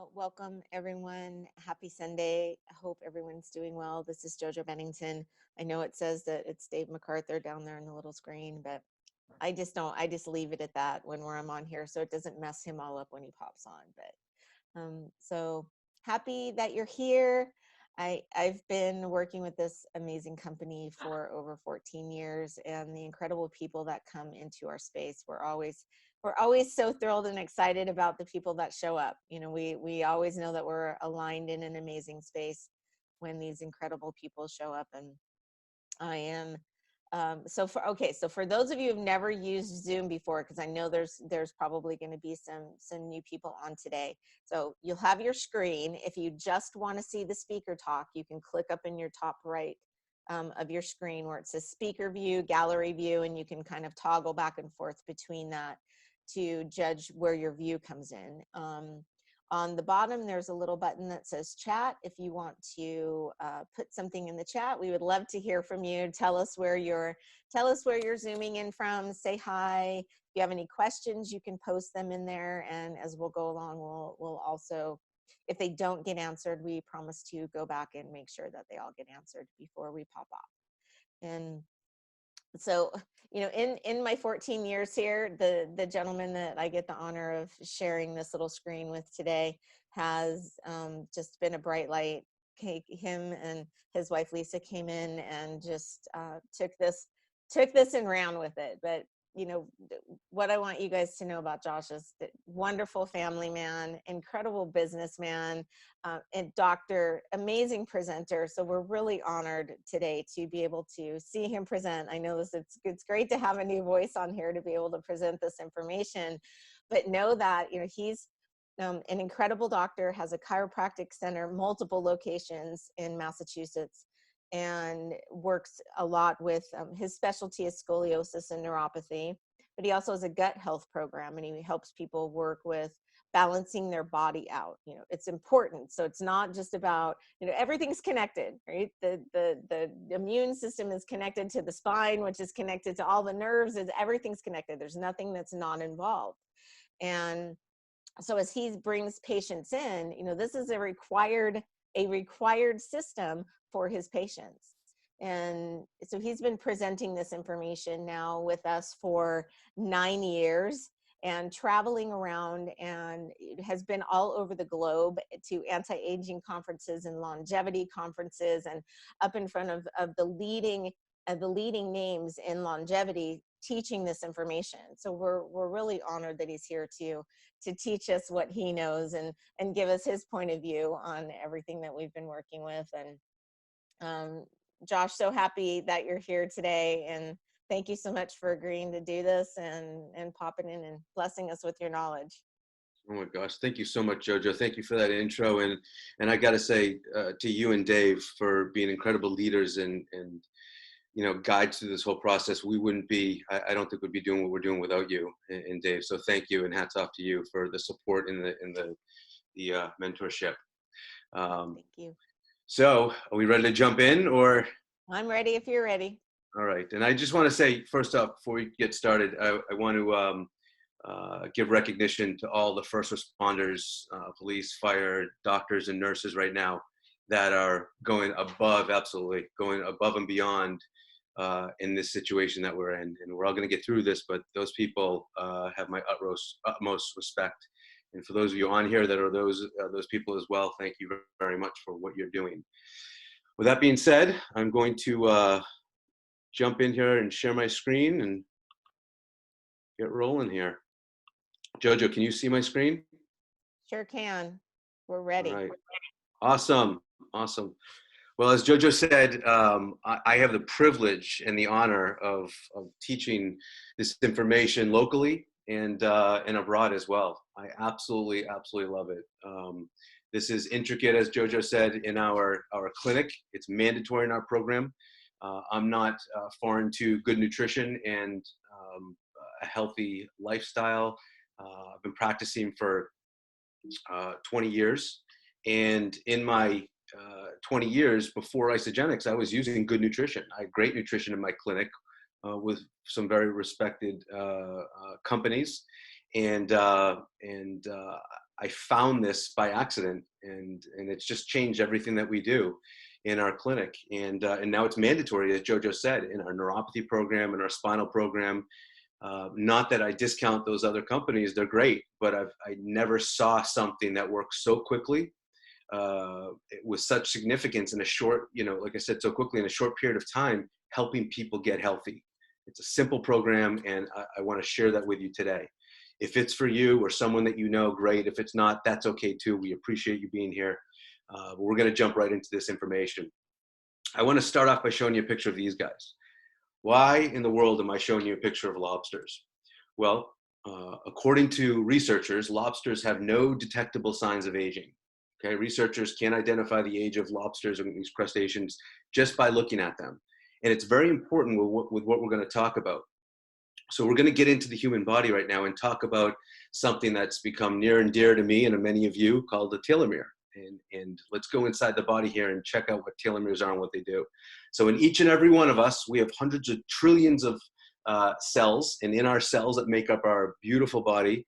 Well, welcome everyone. Happy Sunday. I hope everyone's doing well. This is JoJo Bennington. I know it says that it's Dave MacArthur down there on the little screen, but I just don't, I just leave it at that when I'm on here so it doesn't mess him all up when he pops on. But so happy that you're here. I've been working with this amazing company for over 14 years, and the incredible people that come into our space. We're always so thrilled and excited about the people that show up. You know, we always know that we're aligned in an amazing space when these incredible people show up. And I am so for those of you who've never used Zoom before, because I know there's probably going to be some new people on today. So you'll have your screen. If you just want to see the speaker talk, you can click up in your top right of your screen where it says speaker view, gallery view, and you can kind of toggle back and forth between that to judge where your view comes in. On the bottom, there's a little button that says chat. If you want to put something in the chat, we would love to hear from you. Tell us where you're zooming in from. Say hi. If you have any questions, you can post them in there. And as we'll go along, we'll also, if they don't get answered, we promise to go back and make sure that they all get answered before we pop off. And so, you know, in my 14 years here, the gentleman that I get the honor of sharing this little screen with today has just been a bright light. Him and his wife Lisa came in and just took this and ran with it. But you know, what I want you guys to know about Josh is that wonderful family man, incredible businessman, and doctor, amazing presenter. So we're really honored today to be able to see him present. I know it's great to have a new voice on here to be able to present this information, but know that, you know, he's an incredible doctor, has a chiropractic center, multiple locations in Massachusetts, and works a lot with his specialty is scoliosis and neuropathy, but he also has a gut health program, and he helps people work with balancing their body out. You know, it's important. So it's not just about, you know, everything's connected, right? The immune system is connected to the spine, which is connected to all the nerves. Everything's connected. There's nothing that's not involved. And so as he brings patients in, you know, this is a required system for his patients. And so he's been presenting this information now with us for 9 years and traveling around, and has been all over the globe to anti-aging conferences and longevity conferences, and up in front of the leading names in longevity teaching this information. So we're really honored that he's here to teach us what he knows and give us his point of view on everything that we've been working with. And Josh, so happy that you're here today, and thank you so much for agreeing to do this and popping in and blessing us with your knowledge. Oh my gosh, thank you so much, JoJo. Thank you for that intro, and I got to say to you and Dave for being incredible leaders and you know, guides through this whole process. We wouldn't be, I don't think we'd be doing what we're doing without you and Dave. So thank you, and hats off to you for the support and the mentorship. Thank you. So are we ready to jump in, or? I'm ready if you're ready. All right. And I just want to say, first off, before we get started, I want to give recognition to all the first responders, police, fire, doctors, and nurses right now that are going above and beyond in this situation that we're in. And we're all going to get through this, but those people have my utmost respect. And for those of you on here that are those people as well, thank you very much for what you're doing. With that being said, I'm going to jump in here and share my screen and get rolling here. JoJo, can you see my screen? Sure can. We're ready. All right. Awesome. Well, as JoJo said, I have the privilege and the honor of teaching this information locally and abroad as well. I absolutely love it. This is intricate, as JoJo said, in our clinic. It's mandatory in our program. I'm not foreign to good nutrition and a healthy lifestyle. I've been practicing for 20 years. And in my 20 years before Isogenics, I was using good nutrition. I had great nutrition in my clinic with some very respected companies. And I found this by accident, and it's just changed everything that we do in our clinic. And now it's mandatory, as Jojo said, in our neuropathy program, in our spinal program. Not that I discount those other companies, they're great, but I never saw something that works so quickly, with such significance in a short, like I said, so quickly in a short period of time, helping people get healthy. It's a simple program, and I want to share that with you today. If it's for you or someone that you know, great. If it's not, that's okay too. We appreciate you being here. But we're going to jump right into this information. I want to start off by showing you a picture of these guys. Why in the world am I showing you a picture of lobsters? Well, according to researchers, lobsters have no detectable signs of aging. Okay, researchers can't identify the age of lobsters or these crustaceans just by looking at them. And it's very important with what we're going to talk about. So we're going to get into the human body right now and talk about something that's become near and dear to me and to many of you, called the telomere. And let's go inside the body here and check out what telomeres are and what they do. So in each and every one of us, we have hundreds of trillions of cells. And in our cells that make up our beautiful body,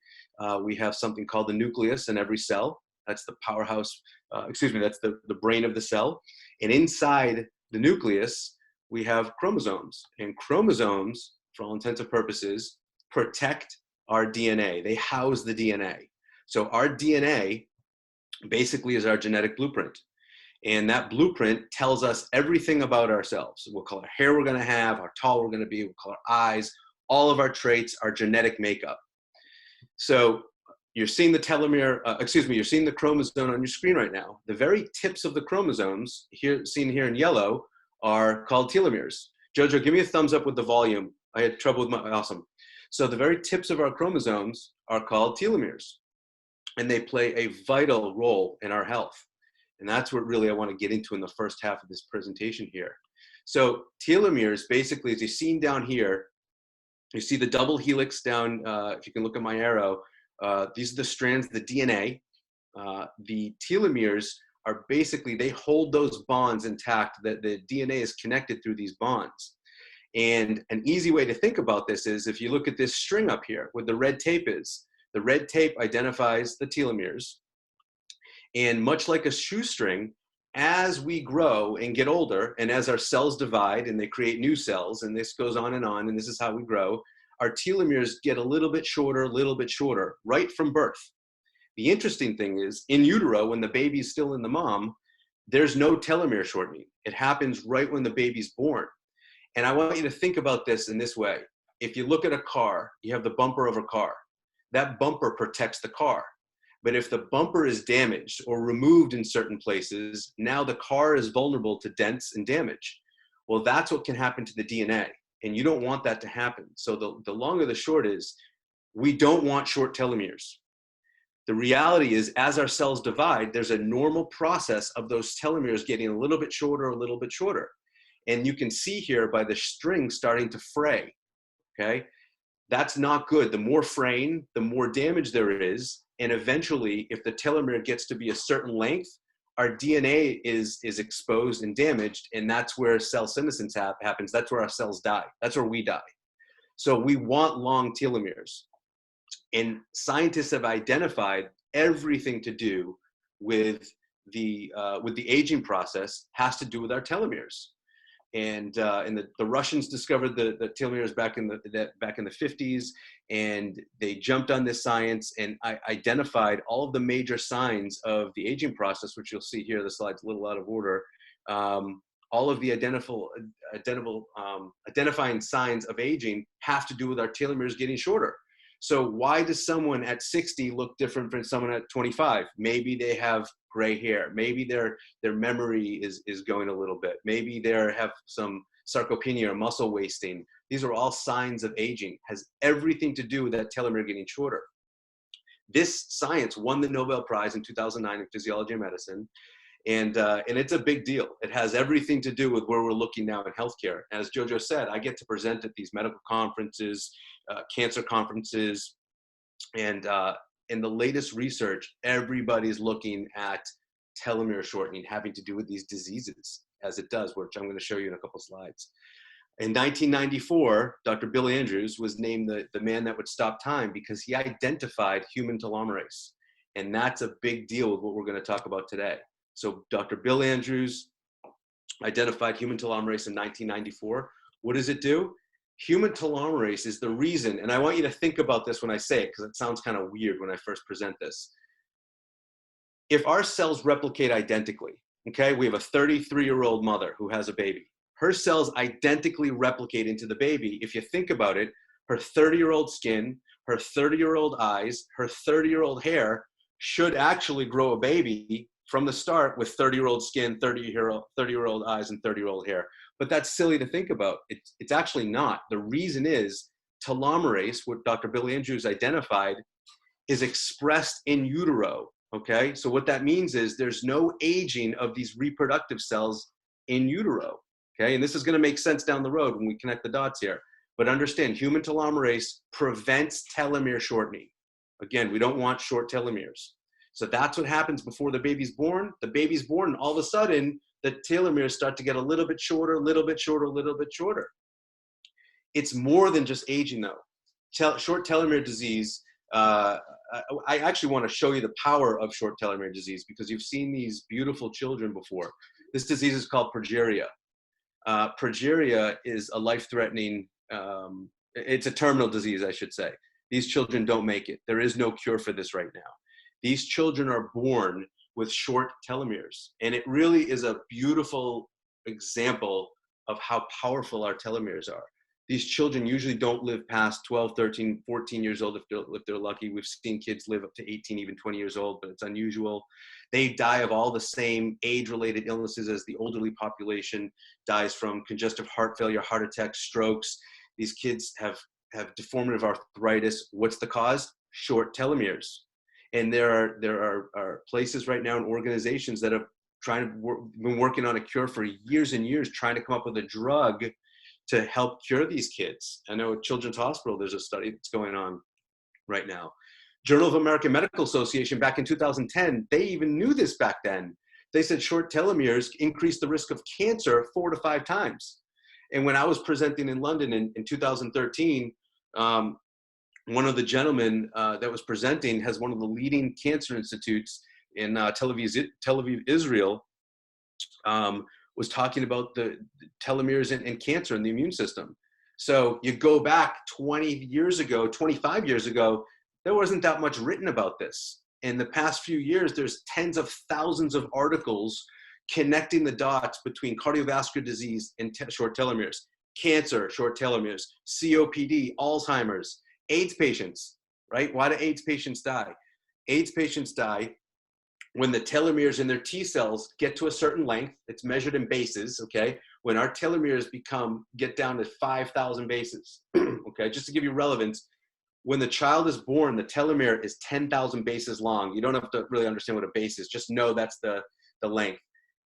we have something called the nucleus in every cell. That's the powerhouse, that's the brain of the cell. And inside the nucleus, we have chromosomes. And chromosomes, for all intents and purposes, protect our DNA. They house the DNA. So our DNA basically is our genetic blueprint. And that blueprint tells us everything about ourselves. What color hair we're going to have, how tall we're going to be, what color eyes, all of our traits, our genetic makeup. So you're seeing the telomere, you're seeing the chromosome on your screen right now. The very tips of the chromosomes, here seen here in yellow, are called telomeres. Jojo, give me a thumbs up with the volume. I had trouble with my, awesome. So the very tips of our chromosomes are called telomeres, and they play a vital role in our health. And that's what really I want to get into in the first half of this presentation here. So telomeres, basically, as you've seen down here, you see the double helix down, if you can look at my arrow, these are the strands of the DNA. The telomeres are basically, they hold those bonds intact, that the DNA is connected through these bonds. And an easy way to think about this is if you look at this string up here, where the red tape is, the red tape identifies the telomeres. And much like a shoestring, as we grow and get older, and as our cells divide and they create new cells, and this goes on, and this is how we grow, our telomeres get a little bit shorter, right from birth. The interesting thing is, in utero, when the baby's still in the mom, there's no telomere shortening. It happens right when the baby's born. And I want you to think about this in this way. If you look at a car, you have the bumper of a car. That bumper protects the car. But if the bumper is damaged or removed in certain places, now the car is vulnerable to dents and damage. Well, that's what can happen to the DNA. And you don't want that to happen. So the long or the short is, we don't want short telomeres. The reality is, as our cells divide, there's a normal process of those telomeres getting a little bit shorter. And you can see here by the string starting to fray, okay? That's not good. The more fraying, the more damage there is. And eventually, if the telomere gets to be a certain length, our DNA is exposed and damaged, and that's where cell senescence happens. That's where our cells die. That's where we die. So we want long telomeres. And scientists have identified everything to do with the aging process has to do with our telomeres. And the Russians discovered the telomeres back in the 50s, and they jumped on this science and identified all of the major signs of the aging process, which you'll see here. The slide's a little out of order. All of the identifying signs of aging have to do with our telomeres getting shorter. So why does someone at 60 look different from someone at 25? Maybe they have gray hair. Maybe their memory is going a little bit. Maybe they have some sarcopenia or muscle wasting. These are all signs of aging. Has everything to do with that telomere getting shorter. This science won the Nobel Prize in 2009 in physiology and medicine. And it's a big deal. It has everything to do with where we're looking now in healthcare. As Jojo said, I get to present at these medical conferences, cancer conferences, and in the latest research, everybody's looking at telomere shortening having to do with these diseases, as it does, which I'm going to show you in a couple slides. In 1994, Dr. Bill Andrews was named the man that would stop time because he identified human telomerase. And that's a big deal with what we're going to talk about today. So Dr. Bill Andrews identified human telomerase in 1994. What does it do? Human telomerase is the reason, and I want you to think about this when I say it, because it sounds kind of weird when I first present this. If our cells replicate identically, okay, we have a 33-year-old mother who has a baby. Her cells identically replicate into the baby. If you think about it, her 30-year-old skin, her 30-year-old eyes, her 30-year-old hair should actually grow a baby from the start with 30-year-old skin, 30-year-old eyes, and 30-year-old hair. But that's silly to think about. It's actually not. The reason is telomerase, what Dr. Bill Andrews identified, is expressed in utero, okay? So what that means is there's no aging of these reproductive cells in utero, okay? And this is gonna make sense down the road when we connect the dots here. But understand, human telomerase prevents telomere shortening. Again, we don't want short telomeres. So that's what happens before the baby's born. The baby's born, and all of a sudden, the telomeres start to get a little bit shorter, a little bit shorter, a little bit shorter. It's more than just aging, though. Short telomere disease, I actually want to show you the power of short telomere disease because you've seen these beautiful children before. This disease is called progeria. Progeria is a life-threatening, it's a terminal disease, I should say. These children don't make it. There is no cure for this right now. These children are born with short telomeres. And it really is a beautiful example of how powerful our telomeres are. These children usually don't live past 12, 13, 14 years old if they're lucky. We've seen kids live up to 18, even 20 years old, but it's unusual. They die of all the same age-related illnesses as the elderly population dies from: congestive heart failure, heart attacks, strokes. These kids have deformative arthritis. What's the cause? Short telomeres. And there are places right now and organizations that have been working on a cure for years and years, trying to come up with a drug to help cure these kids. I know at Children's Hospital, there's a study that's going on right now. Journal of American Medical Association back in 2010, they even knew this back then. They said short telomeres increase the risk of cancer 4 to 5 times. And when I was presenting in London in 2013, one of the gentlemen that was presenting has one of the leading cancer institutes in Tel Aviv, Israel, was talking about the telomeres and cancer and the immune system. So you go back 20 years ago, 25 years ago, there wasn't that much written about this. In the past few years, there's tens of thousands of articles connecting the dots between cardiovascular disease and short telomeres, cancer, short telomeres, COPD, Alzheimer's, AIDS patients, right? Why do AIDS patients die? AIDS patients die when the telomeres in their T cells get to a certain length. It's measured in bases, okay? When our telomeres get down to 5,000 bases, okay? Just to give you relevance, when the child is born, the telomere is 10,000 bases long. You don't have to really understand what a base is. Just know that's the length.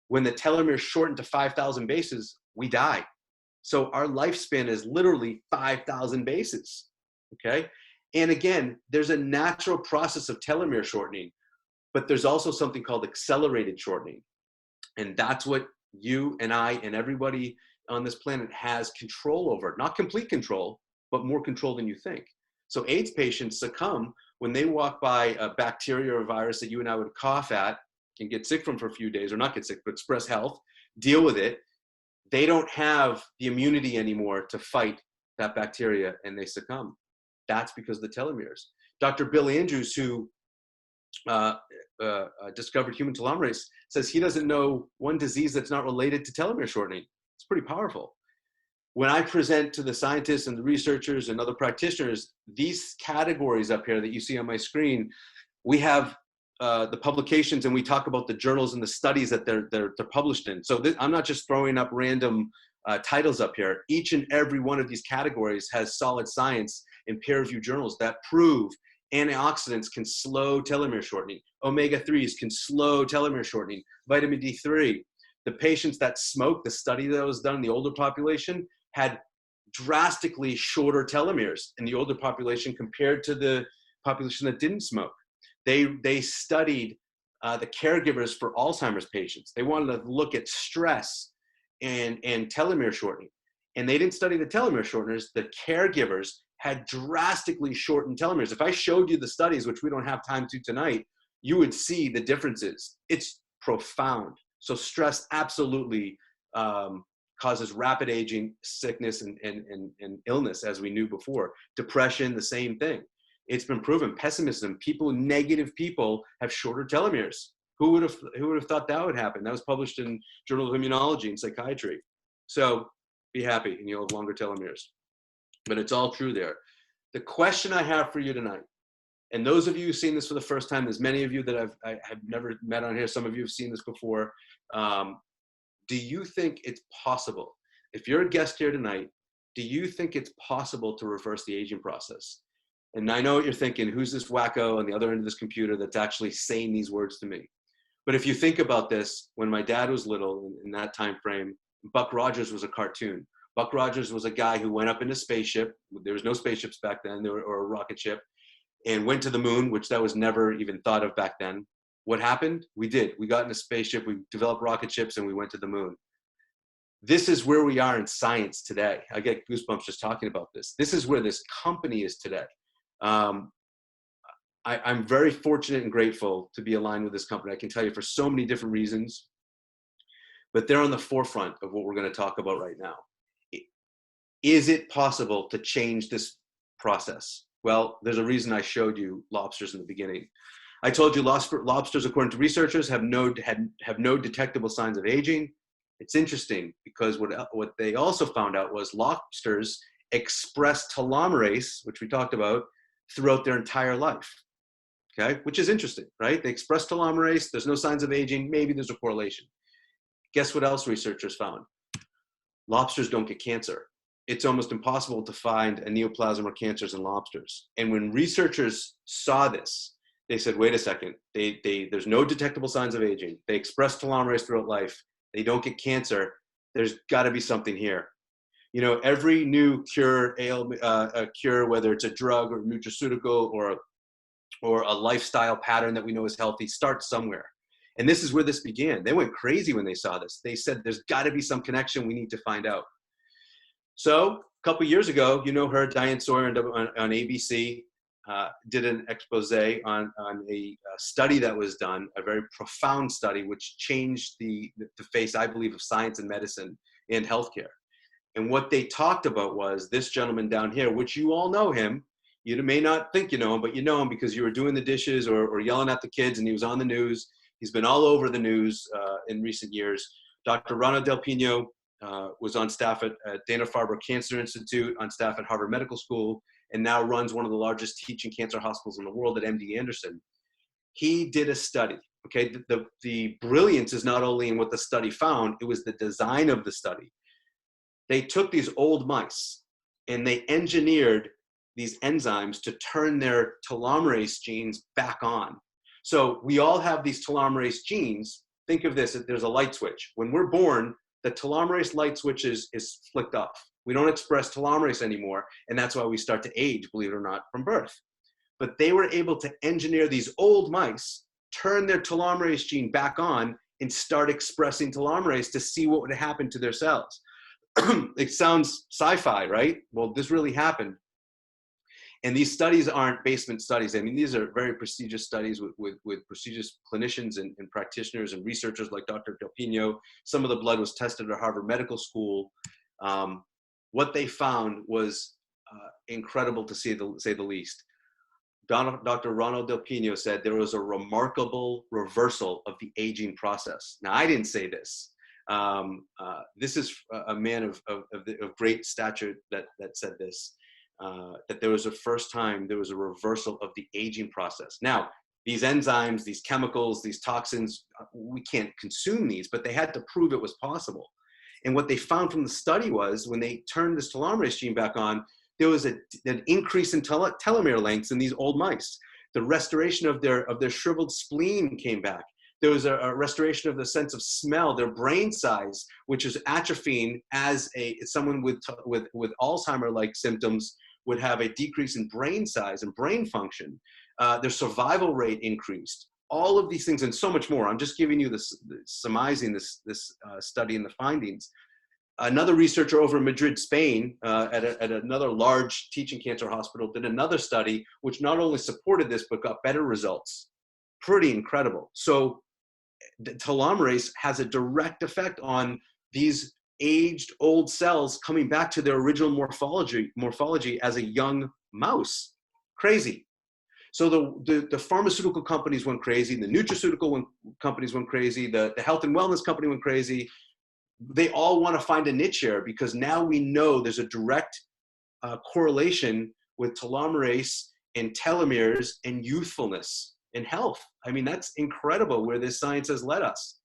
When the telomeres shorten to 5,000 bases, we die. So our lifespan is literally 5,000 bases, okay? And again, there's a natural process of telomere shortening, but there's also something called accelerated shortening. And that's what you and I and everybody on this planet has control over. Not complete control, but more control than you think. So AIDS patients succumb when they walk by a bacteria or a virus that you and I would cough at and get sick from for a few days, or not get sick, but express health, deal with it. They don't have the immunity anymore to fight that bacteria, and they succumb. That's because of the telomeres. Dr. Bill Andrews, who discovered human telomerase, says he doesn't know one disease that's not related to telomere shortening. It's pretty powerful. When I present to the scientists and the researchers and other practitioners, these categories up here that you see on my screen, we have the publications, and we talk about the journals and the studies that they're published in. So I'm not just throwing up random titles up here. Each and every one of these categories has solid science in peer-reviewed journals that prove antioxidants can slow telomere shortening. Omega-3s can slow telomere shortening. Vitamin D3. The patients that smoke, the study that was done in the older population, had drastically shorter telomeres in the older population compared to the population that didn't smoke. They studied the caregivers for Alzheimer's patients. They wanted to look at stress and telomere shortening. And they didn't study the telomere shorteners. The caregivers had drastically shortened telomeres. If I showed you the studies, which we don't have time to tonight, you would see the differences. It's profound. So stress absolutely causes rapid aging, sickness, and illness, as we knew before. Depression, the same thing. It's been proven. Pessimism, negative people have shorter telomeres. Who would have thought that would happen? That was published in Journal of Immunology and Psychiatry. So be happy and you'll have longer telomeres. But it's all true there. The question I have for you tonight, and those of you who've seen this for the first time, there's many of you that I have never met on here. Some of you have seen this before. Do you think it's possible, if you're a guest here tonight, do you think it's possible to reverse the aging process? And I know what you're thinking, who's this wacko on the other end of this computer that's actually saying these words to me? But if you think about this, when my dad was little, in that time frame, Buck Rogers was a cartoon. Buck Rogers was a guy who went up in a spaceship. There was no spaceships back then, or a rocket ship, and went to the moon, which that was never even thought of back then. What happened? We did. We got in a spaceship, we developed rocket ships, and we went to the moon. This is where we are in science today. I get goosebumps just talking about this. This is where this company is today. I'm very fortunate and grateful to be aligned with this company. I can tell you for so many different reasons, but they're on the forefront of what we're going to talk about right now. Is it possible to change this process? Well, there's a reason I showed you lobsters in the beginning. I told you lobsters, according to researchers, have no detectable signs of aging. It's interesting because what they also found out was lobsters express telomerase, which we talked about, throughout their entire life. Okay, which is interesting, right? They express telomerase, there's no signs of aging, maybe there's a correlation. Guess what else researchers found? Lobsters don't get cancer. It's almost impossible to find a neoplasm or cancers in lobsters. And when researchers saw this, they said, wait a second, there's no detectable signs of aging. They express telomerase throughout life. They don't get cancer. There's gotta be something here. You know, every new cure, whether it's a drug or nutraceutical or a lifestyle pattern that we know is healthy, starts somewhere. And this is where this began. They went crazy when they saw this. They said, there's gotta be some connection, we need to find out. So a couple of years ago, you know her, Diane Sawyer on ABC, did an expose on a study that was done, a very profound study, which changed the face, I believe, of science and medicine and healthcare. And what they talked about was this gentleman down here, which you all know him. You may not think you know him, but you know him because you were doing the dishes or yelling at the kids, and he was on the news. He's been all over the news in recent years. Dr. Ronald Del Pino was on staff at Dana-Farber Cancer Institute, on staff at Harvard Medical School, and now runs one of the largest teaching cancer hospitals in the world at MD Anderson. He did a study. Okay, the brilliance is not only in what the study found, it was the design of the study. They took these old mice and they engineered these enzymes to turn their telomerase genes back on. So we all have these telomerase genes. Think of this, there's a light switch. When we're born, the telomerase light switch is flicked off. We don't express telomerase anymore, and that's why we start to age, believe it or not, from birth. But they were able to engineer these old mice, turn their telomerase gene back on, and start expressing telomerase to see what would happen to their cells. It sounds sci-fi, right? Well, this really happened. And these studies aren't basement studies. I mean, these are very prestigious studies with prestigious clinicians and practitioners and researchers like Dr. Del Pino. Some of the blood was tested at Harvard Medical School. What they found was incredible to say the least. Dr. Ronald Del Pino said there was a remarkable reversal of the aging process. Now, I didn't say this. This is a man of great stature that said this. That there was a first time there was a reversal of the aging process. Now, these enzymes, these chemicals, these toxins, we can't consume these, but they had to prove it was possible. And what they found from the study was when they turned this telomerase gene back on, there was an increase in telomere lengths in these old mice. The restoration of their shriveled spleen came back. There was a restoration of the sense of smell, their brain size, which is atrophying as someone with Alzheimer-like symptoms would have a decrease in brain size and brain function. Their survival rate increased. All of these things and so much more. I'm just giving you surmising this study and the findings. Another researcher over in Madrid, Spain, at another large teaching cancer hospital, did another study which not only supported this but got better results. pretty incredible. So the telomerase has a direct effect on these aged old cells coming back to their original morphology as a young mouse. Crazy. So the pharmaceutical companies went crazy, the nutraceutical companies went crazy, the health and wellness company went crazy. They all want to find a niche here because now we know there's a direct correlation with telomerase and telomeres and youthfulness and health. I mean, that's incredible where this science has led us.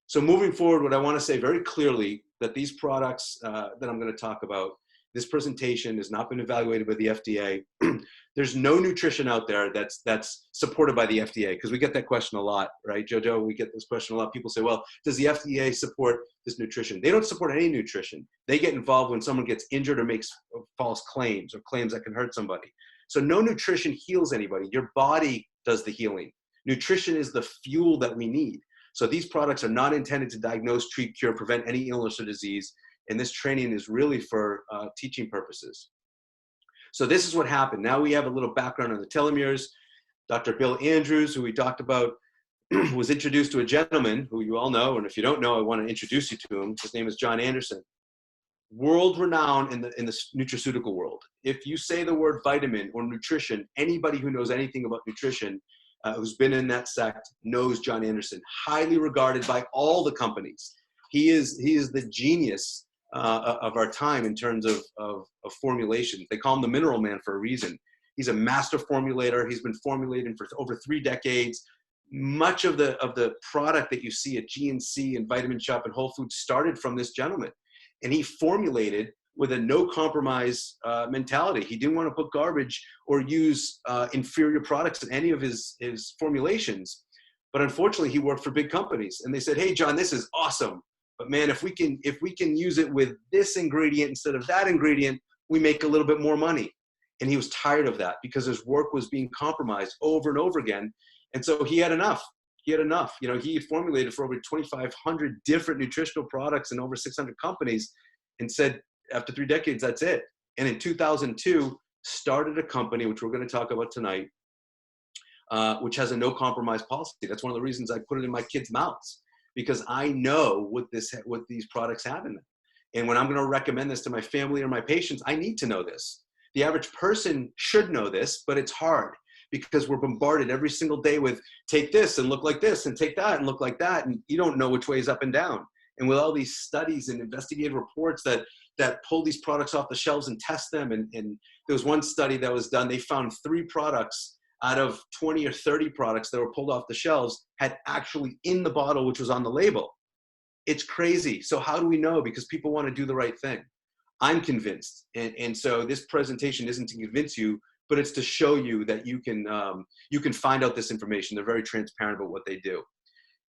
So moving forward, what I want to say very clearly that these products that I'm going to talk about, this presentation has not been evaluated by the FDA. There's no nutrition out there that's supported by the FDA, because we get that question a lot, right, Jojo? We get this question a lot. People say, well, does the FDA support this nutrition? They don't support any nutrition. They get involved when someone gets injured or makes false claims or claims that can hurt somebody. So no nutrition heals anybody. Your body does the healing. Nutrition is the fuel that we need. So these products are not intended to diagnose, treat, cure, prevent any illness or disease. And this training is really for teaching purposes. So this is what happened. Now we have a little background on the telomeres. Dr. Bill Andrews, who we talked about, was introduced to a gentleman who you all know. And if you don't know, I want to introduce you to him. His name is John Anderson. World renowned in the nutraceutical world. If you say the word vitamin or nutrition, anybody who knows anything about nutrition, who's been in that sect, knows John Anderson. Highly regarded by all the companies. He is the genius of our time in terms of formulation. They call him the mineral man for a reason. He's a master formulator. He's been formulating for over 3 decades. Much of the product that you see at GNC and Vitamin Shop and Whole Foods started from this gentleman. And he formulated with a no compromise mentality. He didn't want to put garbage or use inferior products in any of his formulations. But unfortunately, he worked for big companies. And they said, hey, John, this is awesome. But man, if we can use it with this ingredient instead of that ingredient, we make a little bit more money. And he was tired of that because his work was being compromised over and over again. And so he had enough. He had enough. You know, he formulated for over 2,500 different nutritional products and over 600 companies, and said, after 3 decades, that's it. And in 2002, started a company, which we're going to talk about tonight, which has a no compromise policy. That's one of the reasons I put it in my kids' mouths, because I know what these products have in them. And when I'm going to recommend this to my family or my patients, I need to know this. The average person should know this, but it's hard because we're bombarded every single day with take this and look like this and take that and look like that. And you don't know which way is up and down. And with all these studies and investigative reports that pull these products off the shelves and test them. And there was one study that was done. They found 3 products out of 20 or 30 products that were pulled off the shelves had actually in the bottle, which was on the label. It's crazy. So how do we know? Because people want to do the right thing. I'm convinced. And so this presentation isn't to convince you, but it's to show you that you can find out this information. They're very transparent about what they do.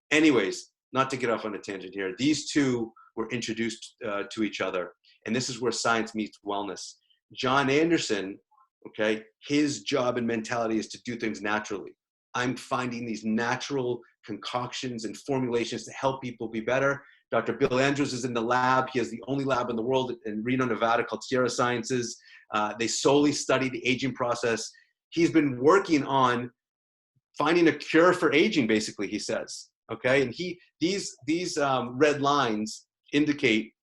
Anyways, not to get off on a tangent here. These two were introduced to each other. And this is where science meets wellness. John Anderson, okay, his job and mentality is to do things naturally. I'm finding these natural concoctions and formulations to help people be better. Dr. Bill Andrews is in the lab. He has the only lab in the world in Reno, Nevada called Sierra Sciences. They solely study the aging process. He's been working on finding a cure for aging, basically, he says. Okay, and these red lines indicate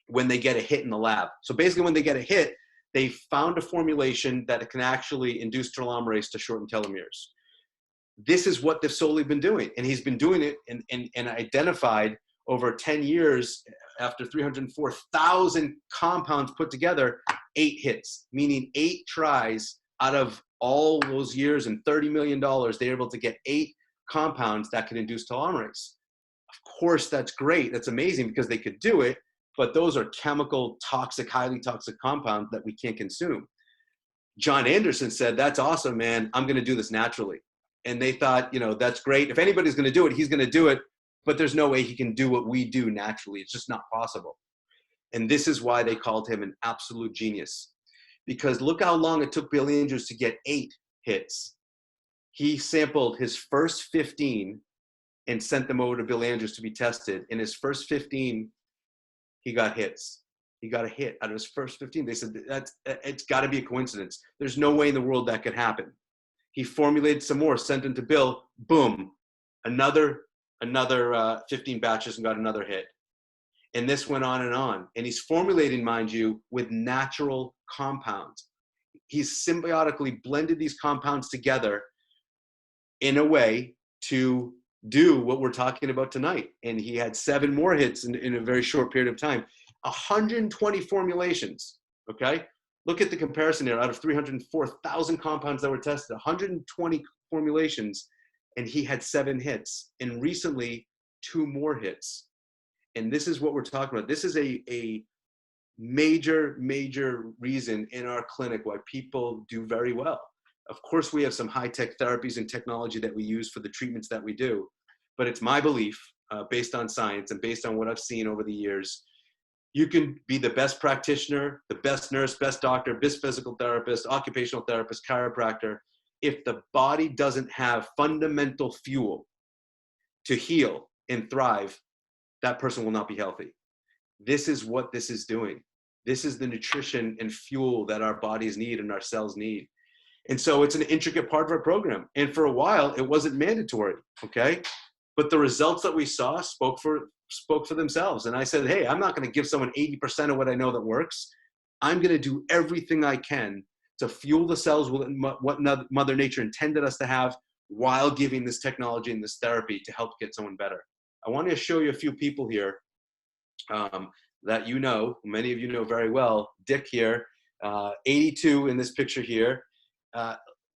when they get a hit in the lab. So basically when they get a hit, they found a formulation that can actually induce telomerase to shorten telomeres. This is what they've solely been doing. And he's been doing it and identified over 10 years after 304,000 compounds put together, 8 hits, meaning 8 tries out of all those years and $30 million, they're able to get 8 compounds that can induce telomerase. Of course, that's great. That's amazing because they could do it, but those are chemical, toxic, highly toxic compounds that we can't consume. John Anderson said, that's awesome, man. I'm going to do this naturally. And they thought, you know, that's great. If anybody's going to do it, he's going to do it, but there's no way he can do what we do naturally. It's just not possible. And this is why they called him an absolute genius, because look how long it took Bill Andrews to get 8 hits. He sampled his first 15 and sent them over to Bill Andrews to be tested. In his first 15, he got hits. He got a hit out of his first 15. They said, it's got to be a coincidence. There's no way in the world that could happen. He formulated some more, sent them to Bill. Boom, another 15 batches and got another hit. And this went on and on. And he's formulating, mind you, with natural compounds. He's symbiotically blended these compounds together in a way to do what we're talking about tonight. And he had 7 more hits in a very short period of time. 120 formulations, okay? Look at the comparison here. Out of 304,000 compounds that were tested, 120 formulations, and he had 7 hits. And recently, 2 more hits. And this is what we're talking about. This is a major reason in our clinic why people do very well. Of course, we have some high-tech therapies and technology that we use for the treatments that we do, but it's my belief, based on science and based on what I've seen over the years, you can be the best practitioner, the best nurse, best doctor, best physical therapist, occupational therapist, chiropractor. If the body doesn't have fundamental fuel to heal and thrive, that person will not be healthy. This is what this is doing. This is the nutrition and fuel that our bodies need and our cells need. And so it's an intricate part of our program. And for a while, it wasn't mandatory, okay? But the results that we saw spoke for themselves. And I said, hey, I'm not going to give someone 80% of what I know that works. I'm going to do everything I can to fuel the cells with what Mother Nature intended us to have while giving this technology and this therapy to help get someone better. I want to show you a few people here that you know, many of you know very well. Dick here, 82 in this picture here.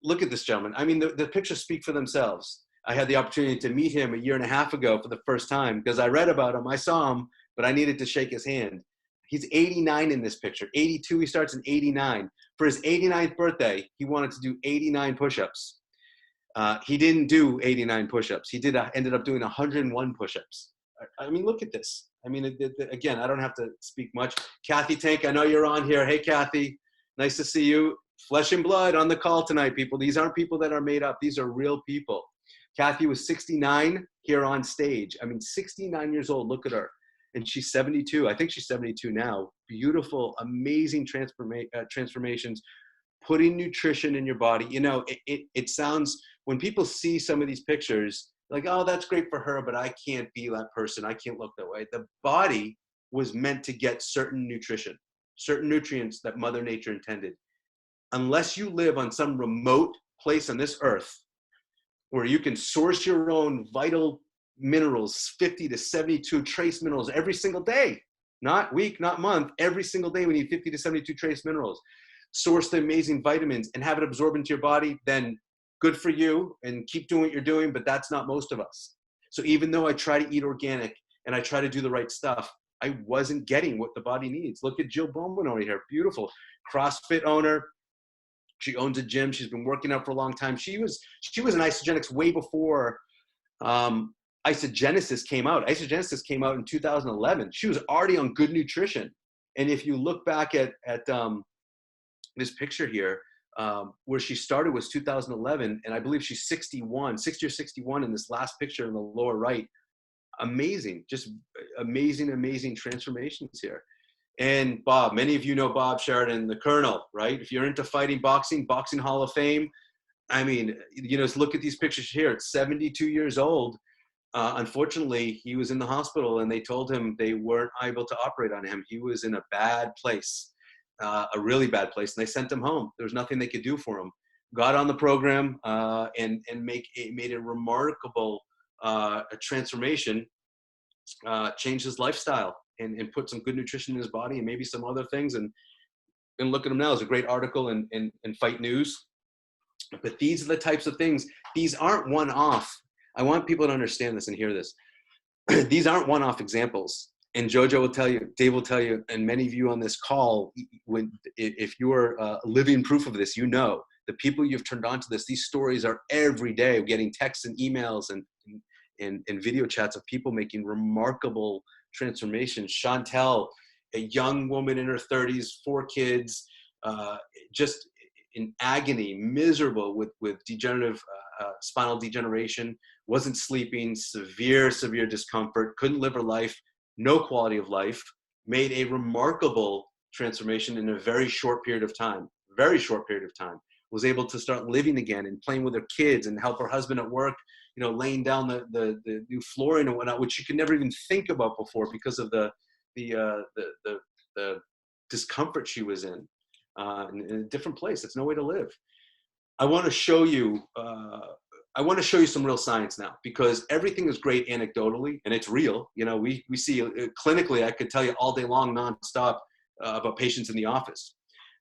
Look at this gentleman. I mean, the pictures speak for themselves. I had the opportunity to meet him 1.5 years ago for the first time because I read about him. I saw him, but I needed to shake his hand. He's 89 in this picture. 82, he starts in 89. For his 89th birthday, he wanted to do 89 push-ups. He didn't do 89 push-ups. He ended up doing 101 push-ups. I mean, look at this. I mean, again, I don't have to speak much. Kathy Tank, I know you're on here. Hey, Kathy, nice to see you. Flesh and blood on the call tonight, people. These aren't people that are made up. These are real people. Kathy was 69 here on stage. I mean, 69 years old. Look at her. And she's 72. I think she's 72 now. Beautiful, amazing transformations. Putting nutrition in your body. You know, it sounds, when people see some of these pictures, like, oh, that's great for her, but I can't be that person. I can't look that way. The body was meant to get certain nutrition, certain nutrients that Mother Nature intended. Unless you live on some remote place on this earth where you can source your own vital minerals, 50 to 72 trace minerals every single day, not week, not month, every single day we need 50 to 72 trace minerals. Source the amazing vitamins and have it absorb into your body, then good for you and keep doing what you're doing, but that's not most of us. So even though I try to eat organic and I try to do the right stuff, I wasn't getting what the body needs. Look at Jill Bowman over here, beautiful CrossFit owner. She owns a gym. She's been working out for a long time. She was an Isagenix way before Isagenesis came out. Isagenesis came out in 2011. She was already on good nutrition. And if you look back at this picture here, where she started was 2011, and I believe she's 60 or 61 in this last picture in the lower right. Amazing, just amazing transformations here. And Bob, many of you know Bob Sheridan, the Colonel, right? If you're into fighting, Boxing Hall of Fame. I mean, you know, look at these pictures here. It's 72 years old. Unfortunately, he was in the hospital and they told him they weren't able to operate on him. He was in a bad place, a really bad place, and they sent him home. There was nothing they could do for him. Got on the program and made a remarkable transformation, changed his lifestyle and put some good nutrition in his body and maybe some other things. And look at him now. There's a great article in Fight News. But these are the types of things. These aren't one-off. I want people to understand this and hear this. These aren't one-off examples. And Jojo will tell you, Dave will tell you, and many of you on this call, if you are living proof of this, you know, the people you've turned on to this, these stories are every day getting texts and emails and video chats of people making remarkable transformations. Chantel, a young woman in her 30s, 4 kids, just in agony, miserable with degenerative spinal degeneration, wasn't sleeping, severe discomfort, couldn't live her life, no quality of life, made a remarkable transformation in a very short period of time, was able to start living again and playing with her kids and help her husband at work, you know, laying down the new flooring and whatnot, which she could never even think about before because of the discomfort she was in a different place. It's no way to live. I want to show you. I want to show you some real science now, because everything is great anecdotally and it's real. You know, we see clinically, I could tell you all day long, nonstop about patients in the office.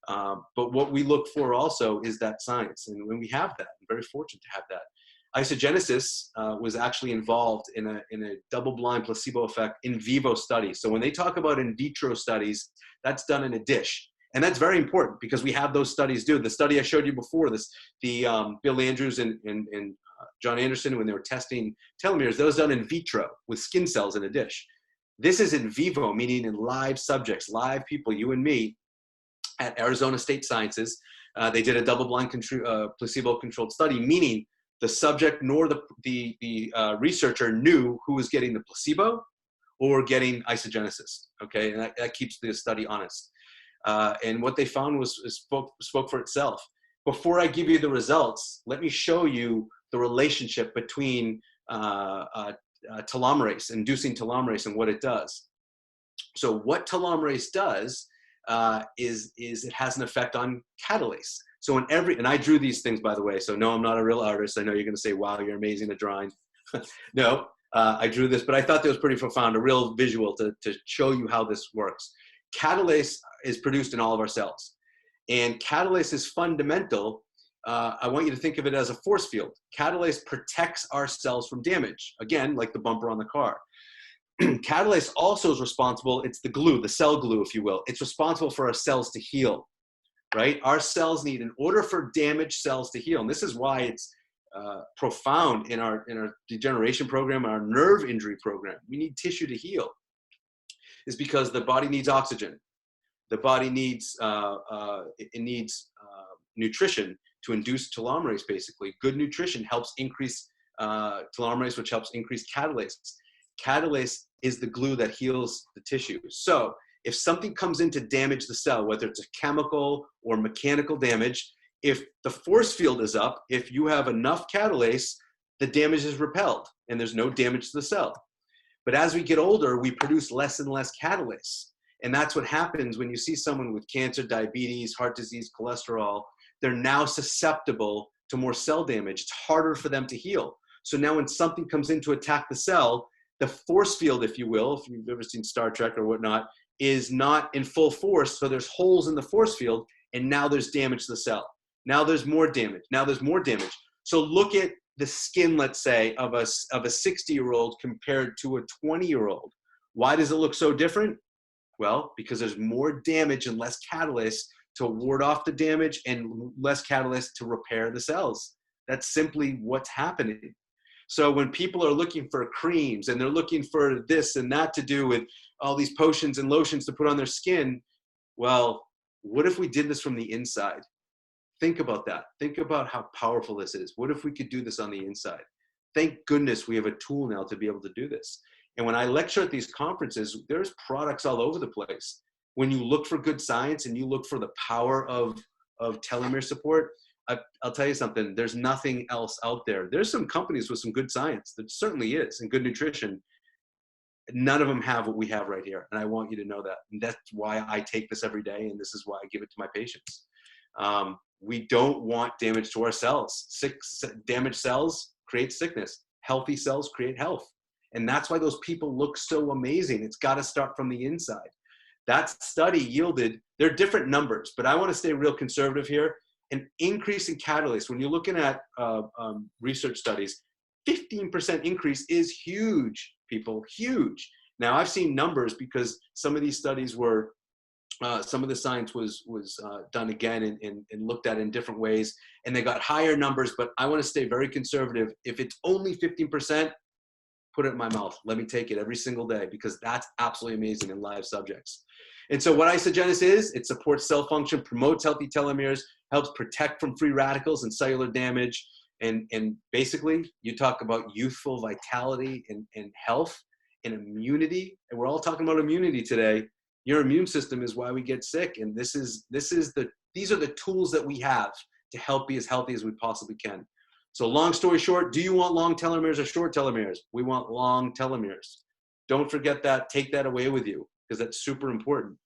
But what we look for also is that science. And when we have that, I'm very fortunate to have that. Isogenesis was actually involved in a double-blind placebo effect in vivo study. So when they talk about in vitro studies, that's done in a dish. And that's very important because we have those studies do. The study I showed you before, Bill Andrews and John Anderson, when they were testing telomeres, that was done in vitro with skin cells in a dish. This is in vivo, meaning in live subjects, live people, you and me, at Arizona State Sciences. They did a double-blind placebo-controlled study, meaning the subject nor the researcher knew who was getting the placebo or getting isogenesis. Okay, and that keeps the study honest. And what they found spoke for itself. Before I give you the results, let me show you the relationship between telomerase, inducing telomerase, and what it does. So what telomerase does is it has an effect on catalase. So and I drew these things, by the way, so no, I'm not a real artist. I know you're going to say, wow, you're amazing at drawing. No, I drew this, but I thought that was pretty profound, a real visual to show you how this works. Catalase is produced in all of our cells. And catalase is fundamental. I want you to think of it as a force field. Catalase protects our cells from damage. Again, like the bumper on the car. Catalase also is responsible, it's the glue, the cell glue, if you will. It's responsible for our cells to heal, right? Our cells need, in order for damaged cells to heal, and this is why it's profound in our degeneration program, our nerve injury program. We need tissue to heal. Is because the body needs oxygen. The body needs, nutrition to induce telomerase, basically. Good nutrition helps increase telomerase, which helps increase catalase. Catalase is the glue that heals the tissue. So if something comes in to damage the cell, whether it's a chemical or mechanical damage, if the force field is up, if you have enough catalase, the damage is repelled and there's no damage to the cell. But as we get older, we produce less and less catalase. And that's what happens when you see someone with cancer, diabetes, heart disease, cholesterol. They're now susceptible to more cell damage. It's harder for them to heal. So now when something comes in to attack the cell, the force field, if you will, if you've ever seen Star Trek or whatnot, is not in full force. So there's holes in the force field, and now there's damage to the cell. Now there's more damage. Now there's more damage. So look at the skin, let's say, of a 60-year-old compared to a 20-year-old. Why does it look so different? Well, because there's more damage and less catalase to ward off the damage and less catalase to repair the cells. That's simply what's happening. So when people are looking for creams and they're looking for this and that to do with all these potions and lotions to put on their skin, well, what if we did this from the inside? Think about that. Think about how powerful this is. What if we could do this on the inside? Thank goodness we have a tool now to be able to do this. And when I lecture at these conferences, there's products all over the place. When you look for good science and you look for the power of telomere support, I'll tell you something, there's nothing else out there. There's some companies with some good science, there certainly is, and good nutrition. None of them have what we have right here. And I want you to know that. And that's why I take this every day. And this is why I give it to my patients. We don't want damage to our cells. Damaged cells create sickness. Healthy cells create health. And that's why those people look so amazing. It's got to start from the inside. That study yielded, they're different numbers, but I want to stay real conservative here. An increase in catalase, when you're looking at research studies, 15% increase is huge, people, huge. Now, I've seen numbers because some of these studies were, some of the science was done again and looked at in different ways, and they got higher numbers, but I want to stay very conservative. If it's only 15%, put it in my mouth. Let me take it every single day because that's absolutely amazing in live subjects. And so what isogenesis is, it supports cell function, promotes healthy telomeres, helps protect from free radicals and cellular damage. And basically, you talk about youthful vitality and health and immunity. And we're all talking about immunity today. Your immune system is why we get sick. And these are the tools that we have to help be as healthy as we possibly can. So long story short, do you want long telomeres or short telomeres? We want long telomeres. Don't forget that. Take that away with you, because that's super important.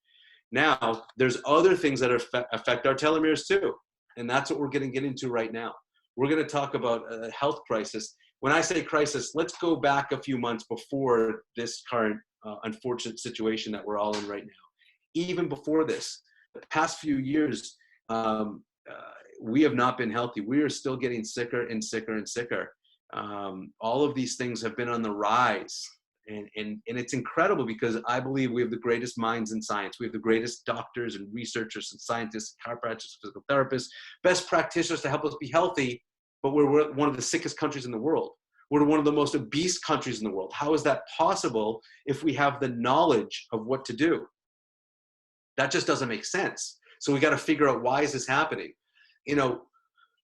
Now, there's other things that affect our telomeres too. And that's what we're going to get into right now. We're going to talk about a health crisis. When I say crisis, let's go back a few months before this current unfortunate situation that we're all in right now. Even before this, the past few years, we have not been healthy. We are still getting sicker and sicker and sicker. All of these things have been on the rise. And it's incredible, because I believe we have the greatest minds in science. We have the greatest doctors and researchers and scientists, chiropractors, physical therapists, best practitioners to help us be healthy, but we're one of the sickest countries in the world. We're one of the most obese countries in the world. How is that possible if we have the knowledge of what to do? That just doesn't make sense. So we got to figure out, why is this happening? You know,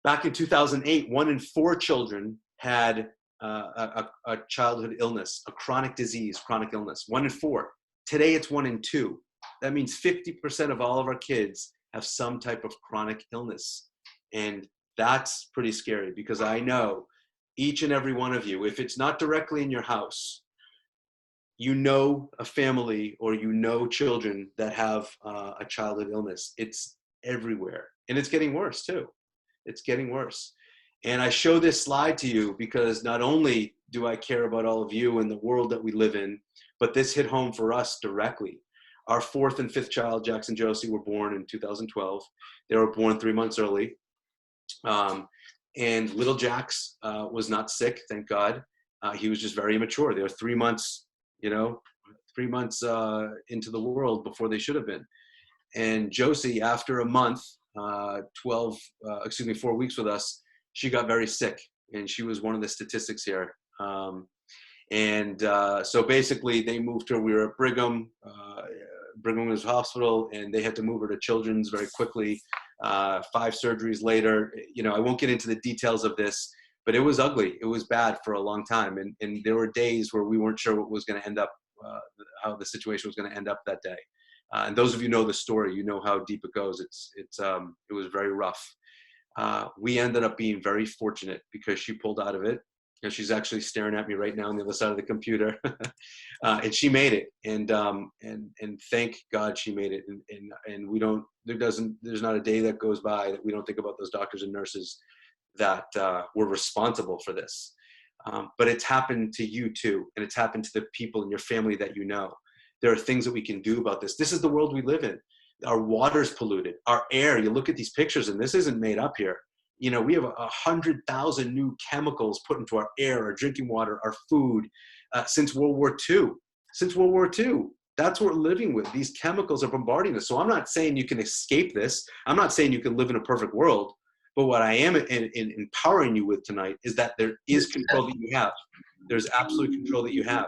back in 2008, 1 in 4 children had a childhood illness, a chronic disease, chronic illness. 1 in 4. Today it's 1 in 2. That means 50% of all of our kids have some type of chronic illness. And that's pretty scary, because I know each and every one of you, if it's not directly in your house, you know a family or you know children that have a childhood illness. It's everywhere. And it's getting worse too. It's getting worse. And I show this slide to you because not only do I care about all of you and the world that we live in, but this hit home for us directly. Our 4th and 5th child, Jackson and Josie, were born in 2012. They were born 3 months early. And little Jax was not sick, thank God. He was just very immature. They were 3 months, 3 months into the world before they should have been. And Josie, after a month, 4 weeks with us, she got very sick, and she was one of the statistics here. So basically they moved her. We were at Brigham Women's Hospital, and they had to move her to Children's very quickly. 5 surgeries later, I won't get into the details of this, but it was ugly. It was bad for a long time. And there were days where we weren't sure what was going to end up, how the situation was going to end up that day. And those of you know the story, you know how deep it goes. It was very rough. We ended up being very fortunate because she pulled out of it. And she's actually staring at me right now on the other side of the computer. And she made it. And thank God she made it. And there's not a day that goes by that we don't think about those doctors and nurses that were responsible for this. But it's happened to you too. And it's happened to the people in your family that you know. There are things that we can do about this. This is the world we live in. Our water's polluted. Our air, you look at these pictures, and this isn't made up here. We have 100,000 new chemicals put into our air, our drinking water, our food, since World War II. Since World War II, that's what we're living with. These chemicals are bombarding us. So I'm not saying you can escape this. I'm not saying you can live in a perfect world. But what I am empowering you with tonight is that there is control that you have. There's absolute control that you have.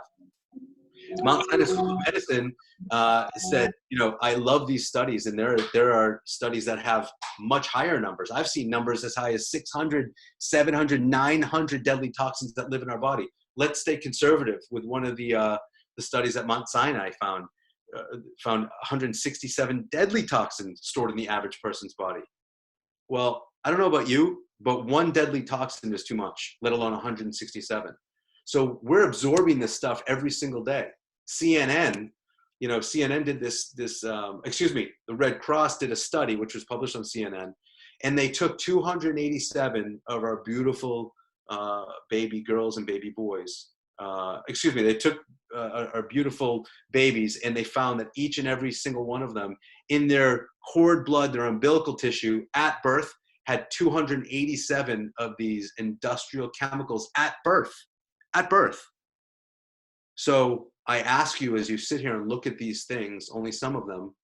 Mount Sinai School of Medicine said, I love these studies, and there are studies that have much higher numbers. I've seen numbers as high as 600, 700, 900 deadly toxins that live in our body. Let's stay conservative with one of the studies that Mount Sinai found 167 deadly toxins stored in the average person's body. Well, I don't know about you, but one deadly toxin is too much, let alone 167. So we're absorbing this stuff every single day. CNN did the Red Cross did a study, which was published on CNN, and they took 287 of our beautiful baby girls and baby boys. They took our beautiful babies, and they found that each and every single one of them, in their cord blood, their umbilical tissue at birth, had 287 of these industrial chemicals at birth. So I ask you, as you sit here and look at these things, only some of them,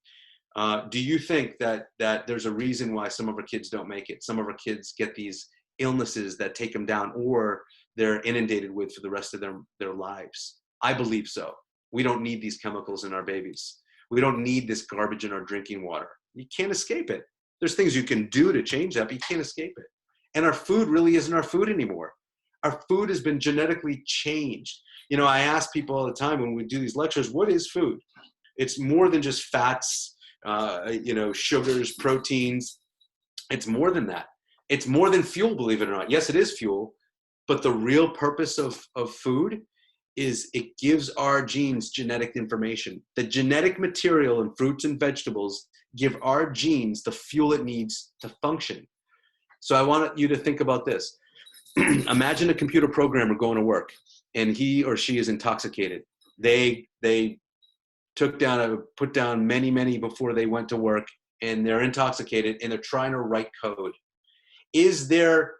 do you think that there's a reason why some of our kids don't make it? Some of our kids get these illnesses that take them down, or they're inundated with for the rest of their lives? I believe so. We don't need these chemicals in our babies. We don't need this garbage in our drinking water. You can't escape it. There's things you can do to change that, but you can't escape it. And our food really isn't our food anymore. Our food has been genetically changed. I ask people all the time when we do these lectures, what is food? It's more than just fats, sugars, proteins. It's more than that. It's more than fuel, believe it or not. Yes, it is fuel, but the real purpose of food is it gives our genes genetic information. The genetic material in fruits and vegetables give our genes the fuel it needs to function. So I want you to think about this. Imagine a computer programmer going to work and he or she is intoxicated. They put down many before they went to work, and they're intoxicated and they're trying to write code. Is their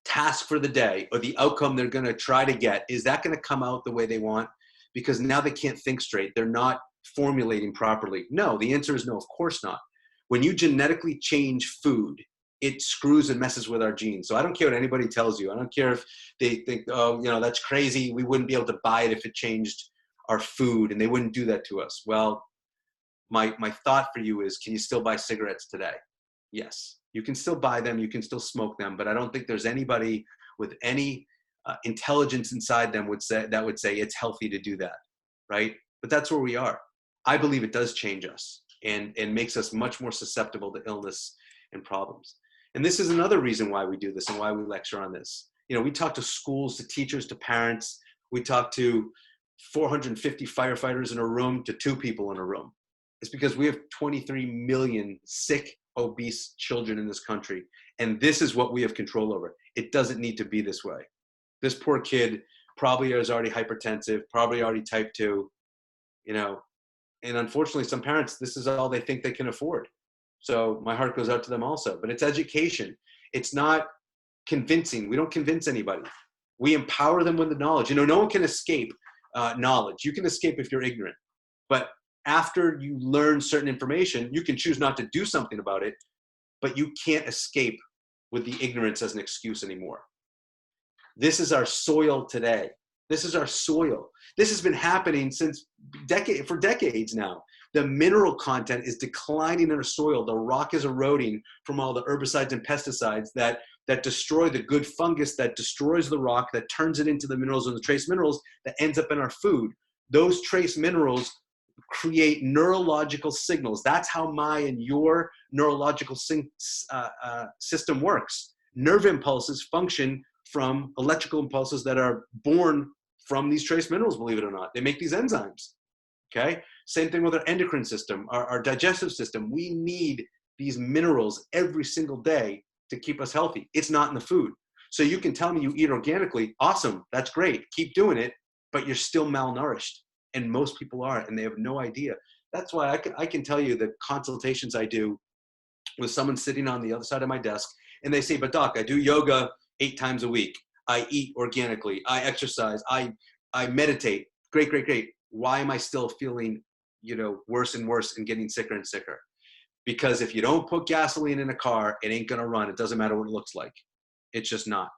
task for the day, or the outcome they're going to try to get, is that going to come out the way they want? Because now they can't think straight. They're not formulating properly. No, the answer is no, of course not. When you genetically change food, it screws and messes with our genes. So I don't care what anybody tells you. I don't care if they think, oh, that's crazy. We wouldn't be able to buy it if it changed our food, and they wouldn't do that to us. Well, my thought for you is, can you still buy cigarettes today? Yes, you can still buy them, you can still smoke them, but I don't think there's anybody with any intelligence inside them would say it's healthy to do that, right? But that's where we are. I believe it does change us and makes us much more susceptible to illness and problems. And this is another reason why we do this and why we lecture on this. We talk to schools, to teachers, to parents. We talk to 450 firefighters in a room to 2 people in a room. It's because we have 23 million sick, obese children in this country. And this is what we have control over. It doesn't need to be this way. This poor kid probably is already hypertensive, probably already type 2, and unfortunately some parents, this is all they think they can afford. So my heart goes out to them also, but it's education. It's not convincing. We don't convince anybody. We empower them with the knowledge. No one can escape knowledge. You can escape if you're ignorant, but after you learn certain information, you can choose not to do something about it, but you can't escape with the ignorance as an excuse anymore. This is our soil today. This is our soil. This has been happening for decades now. The mineral content is declining in our soil. The rock is eroding from all the herbicides and pesticides that destroy the good fungus, that destroys the rock, that turns it into the minerals and the trace minerals that ends up in our food. Those trace minerals create neurological signals. That's how my and your neurological system works. Nerve impulses function from electrical impulses that are born from these trace minerals, believe it or not. They make these enzymes, okay? Same thing with our endocrine system, our digestive system. We need these minerals every single day to keep us healthy. It's not in the food. So you can tell me you eat organically. Awesome, that's great. Keep doing it, but you're still malnourished. And most people are, and they have no idea. That's why I can tell you the consultations I do with someone sitting on the other side of my desk, and they say, but doc, I do yoga 8 times a week. I eat organically. I exercise. I meditate. Great. Why am I still feeling, worse and worse and getting sicker and sicker? Because if you don't put gasoline in a car, it ain't gonna run. It doesn't matter what it looks like. It's just not,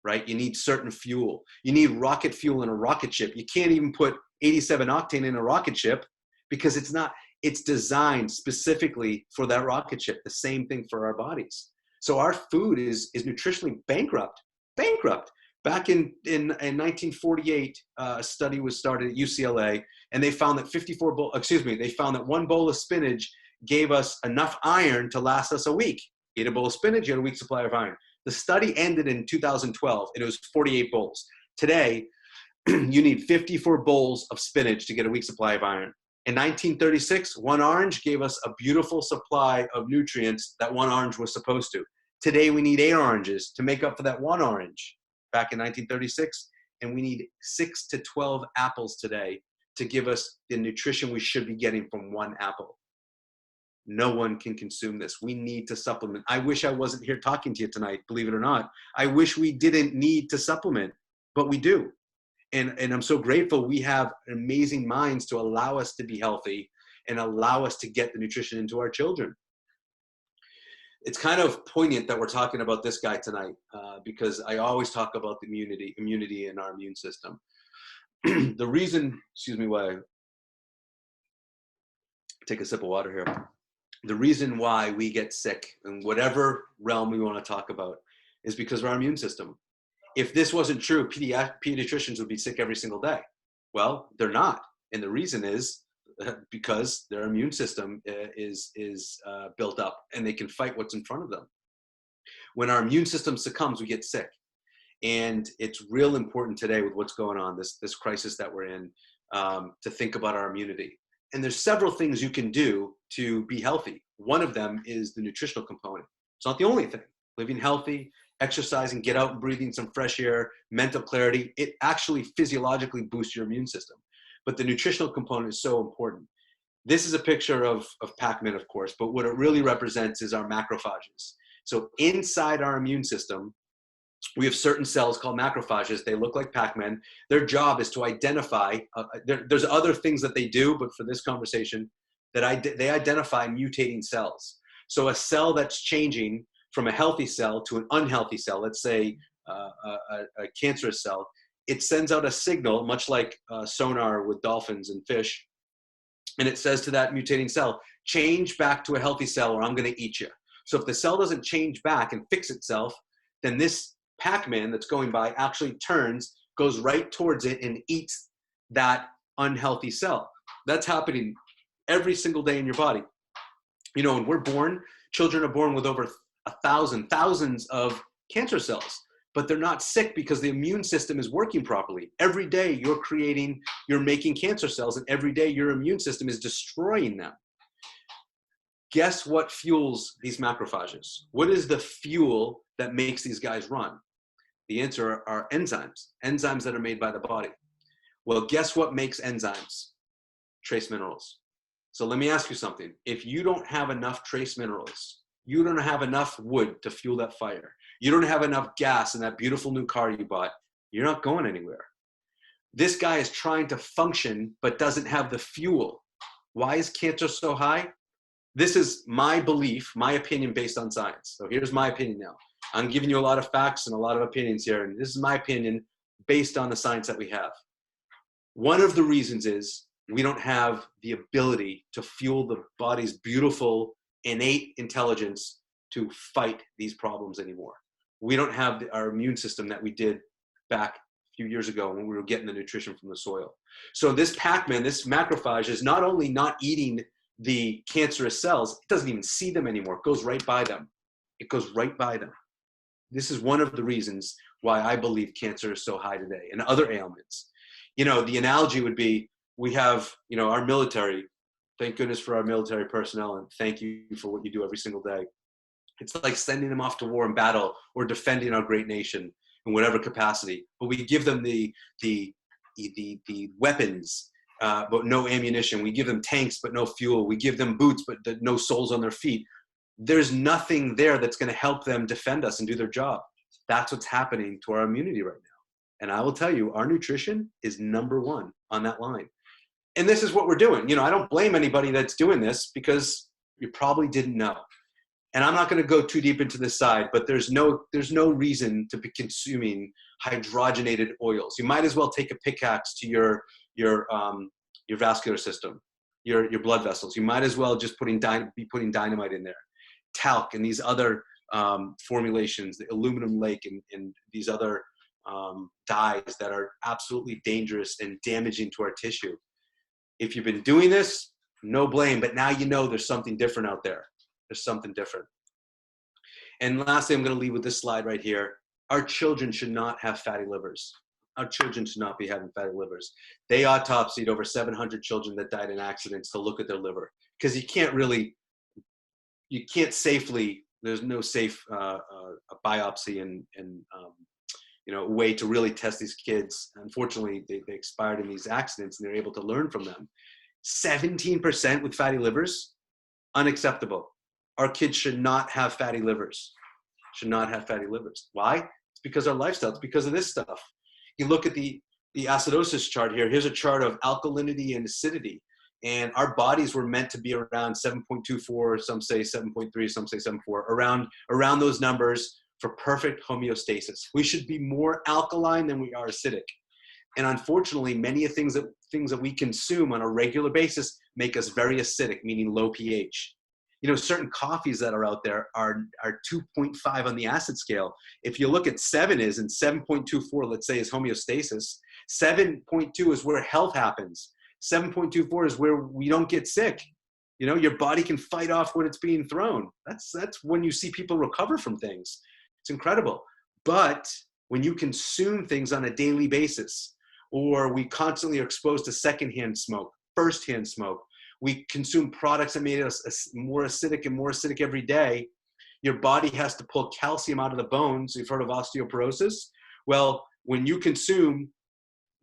right? You need certain fuel. You need rocket fuel in a rocket ship. You can't even put 87 octane in a rocket ship because it's designed specifically for that rocket ship. The same thing for our bodies. So our food is nutritionally bankrupt. Back in 1948, a study was started at UCLA, and they found that they found that 1 bowl of spinach gave us enough iron to last us a week. Eat a bowl of spinach, you had a week's supply of iron. The study ended in 2012, and it was 48 bowls. Today, you need 54 bowls of spinach to get a week's supply of iron. In 1936, 1 orange gave us a beautiful supply of nutrients that 1 orange was supposed to. Today, we need 8 oranges to make up for that 1 orange back in 1936, and we need 6 to 12 apples today to give us the nutrition we should be getting from 1 apple. No one can consume this. We need to supplement. I wish I wasn't here talking to you tonight, believe it or not. I wish we didn't need to supplement, but we do. And I'm so grateful we have amazing minds to allow us to be healthy and allow us to get the nutrition into our children. It's kind of poignant that we're talking about this guy tonight because I always talk about the immunity in our immune system. The reason, why I take a sip of water here. The reason why we get sick in whatever realm we want to talk about is because of our immune system. If this wasn't true, pediatricians would be sick every single day. Well, they're not. And the reason is because their immune system is built up and they can fight what's in front of them. When our immune system succumbs, we get sick. And it's real important today with what's going on, this crisis that we're in, to think about our immunity. And there's several things you can do to be healthy. One of them is the nutritional component. It's not the only thing. Living healthy, exercising, get out and breathing some fresh air, mental clarity, it actually physiologically boosts your immune system. But the nutritional component is so important. This is a picture of Pac-Man, of course, but what it really represents is our macrophages. So inside our immune system, we have certain cells called macrophages. They look like Pac-Man. Their job is to identify, there's other things that they do, but for this conversation, they identify mutating cells. So a cell that's changing from a healthy cell to an unhealthy cell, let's say a cancerous cell, it sends out a signal, much like sonar with dolphins and fish, and it says to that mutating cell, change back to a healthy cell or I'm going to eat you. So if the cell doesn't change back and fix itself, then this Pac-Man that's going by actually turns, goes right towards it and eats that unhealthy cell. That's happening every single day in your body. You know, when we're born, children are born with over thousands of cancer cells, but they're not sick because the immune system is working properly. Every day you're making cancer cells, and every day your immune system is destroying them. Guess what fuels these macrophages? What is the fuel that makes these guys run? The answer are enzymes that are made by the body. Well, guess what makes enzymes? Trace minerals. So let me ask you something. If you don't have enough trace minerals, you don't have enough wood to fuel that fire, you don't have enough gas in that beautiful new car you bought, you're not going anywhere. This guy is trying to function, but doesn't have the fuel. Why is cancer so high? This is my belief, my opinion based on science. So here's my opinion now. I'm giving you a lot of facts and a lot of opinions here, and this is my opinion based on the science that we have. One of the reasons is we don't have the ability to fuel the body's beautiful, innate intelligence to fight these problems anymore. We don't have our immune system that we did back a few years ago when we were getting the nutrition from the soil. So this Pac-Man, this macrophage, is not only not eating the cancerous cells, it doesn't even see them anymore. It goes right by them. It goes right by them. This is one of the reasons why I believe cancer is so high today, and other ailments. You know, the analogy would be, we have, you know, our military. Thank goodness for our military personnel, and thank you for what you do every single day. It's like sending them off to war and battle or defending our great nation in whatever capacity. But we give them the weapons, but no ammunition. We give them tanks, but no fuel. We give them boots, but no soles on their feet. There's nothing there that's going to help them defend us and do their job. That's what's happening to our immunity right now. And I will tell you, our nutrition is number one on that line. And this is what we're doing. You know, I don't blame anybody that's doing this because you probably didn't know. And I'm not going to go too deep into this side, but there's no reason to be consuming hydrogenated oils. You might as well take a pickaxe to your vascular system, your blood vessels. You might as well just be putting dynamite in there. Talc and these other formulations, the aluminum lake and these other dyes that are absolutely dangerous and damaging to our tissue. If you've been doing this, no blame, but now you know there's something different out there. There's something different. And lastly, I'm going to leave with this slide right here. Our children should not have fatty livers. Our children should not be having fatty livers. They autopsied over 700 children that died in accidents to look at their liver, because you can't safely, there's no safe biopsy and you know, a way to really test these kids. Unfortunately, they expired in these accidents, and they're able to learn from them. 17% with fatty livers, unacceptable. Our kids should not have fatty livers. Should not have fatty livers. Why? It's because our lifestyle. It's because of this stuff. You look at the acidosis chart here. Here's a chart of alkalinity and acidity. And our bodies were meant to be around 7.24, some say 7.3, some say 7.4, around those numbers for perfect homeostasis. We should be more alkaline than we are acidic. And unfortunately, many of things that we consume on a regular basis make us very acidic, meaning low pH. You know, certain coffees that are out there are 2.5 on the acid scale. If you look at 7 is, and 7.24, let's say, is homeostasis, 7.2 is where health happens. 7.24 is where we don't get sick. You know, your body can fight off when it's being thrown. That's when you see people recover from things. It's incredible. But when you consume things on a daily basis, or we constantly are exposed to secondhand smoke, firsthand smoke, we consume products that made us more acidic every day, your body has to pull calcium out of the bones. You've heard of osteoporosis? Well, when you consume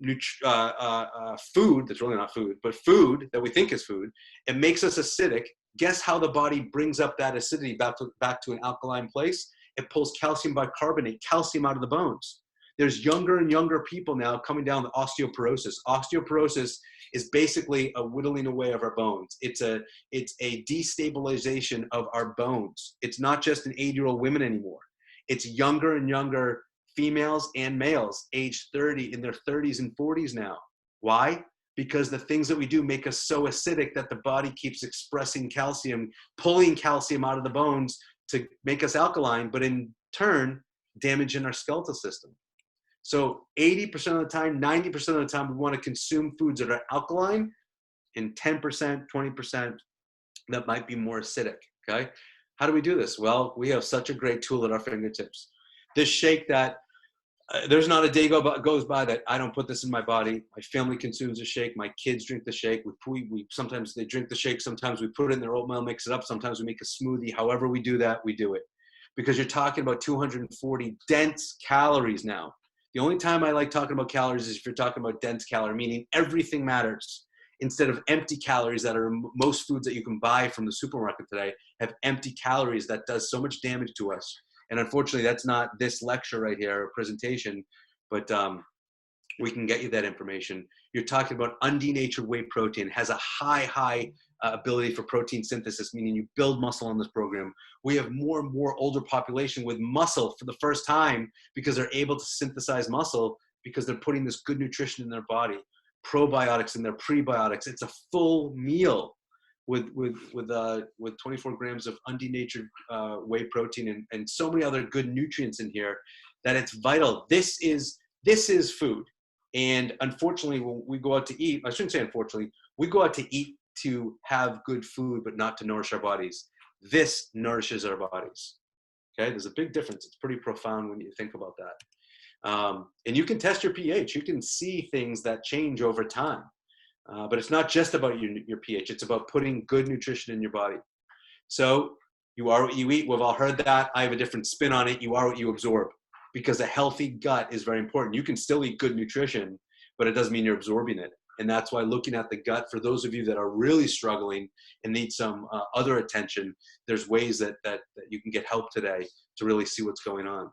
food that's really not food, but food that we think is food, it makes us acidic. Guess how the body brings up that acidity back to an alkaline place? It pulls calcium bicarbonate, calcium out of the bones. There's younger and younger people now coming down with osteoporosis. Osteoporosis is basically a whittling away of our bones. It's a destabilization of our bones. It's not just an 80-year-old women anymore. It's younger and younger females and males, age 30, in their 30s and 40s now. Why? Because the things that we do make us so acidic that the body keeps expressing calcium, pulling calcium out of the bones to make us alkaline, but in turn, damaging our skeletal system. So 80% of the time, 90% of the time, we want to consume foods that are alkaline, and 10%, 20% that might be more acidic, okay? How do we do this? Well, we have such a great tool at our fingertips. This shake that, there's not a day goes by that I don't put this in my body. My family consumes the shake. My kids drink the shake. We sometimes they drink the shake. Sometimes we put it in their oatmeal, mix it up. Sometimes we make a smoothie. However we do that, we do it. Because you're talking about 240 dense calories now. The only time I like talking about calories is if you're talking about dense calorie, meaning everything matters. Instead of empty calories that are most foods that you can buy from the supermarket today have empty calories that does so much damage to us. And unfortunately, that's not this lecture right here, or presentation, but we can get you that information. You're talking about undenatured whey protein, has a high ability for protein synthesis, meaning you build muscle on this program. We have more and more older population with muscle for the first time because they're able to synthesize muscle because they're putting this good nutrition in their body, probiotics in their prebiotics. It's a full meal with 24 grams of undenatured whey protein and so many other good nutrients in here that it's vital. This is food. And unfortunately, when we go out to eat, I shouldn't say unfortunately, we go out to eat to have good food, but not to nourish our bodies. This nourishes our bodies. Okay, there's a big difference. It's pretty profound when you think about that. And you can test your pH. You can see things that change over time. But it's not just about your pH. It's about putting good nutrition in your body. So you are what you eat. We've all heard that. I have a different spin on it. You are what you absorb, because a healthy gut is very important. You can still eat good nutrition, but it doesn't mean you're absorbing it. And that's why looking at the gut, for those of you that are really struggling and need some other attention, there's ways that you can get help today to really see what's going on.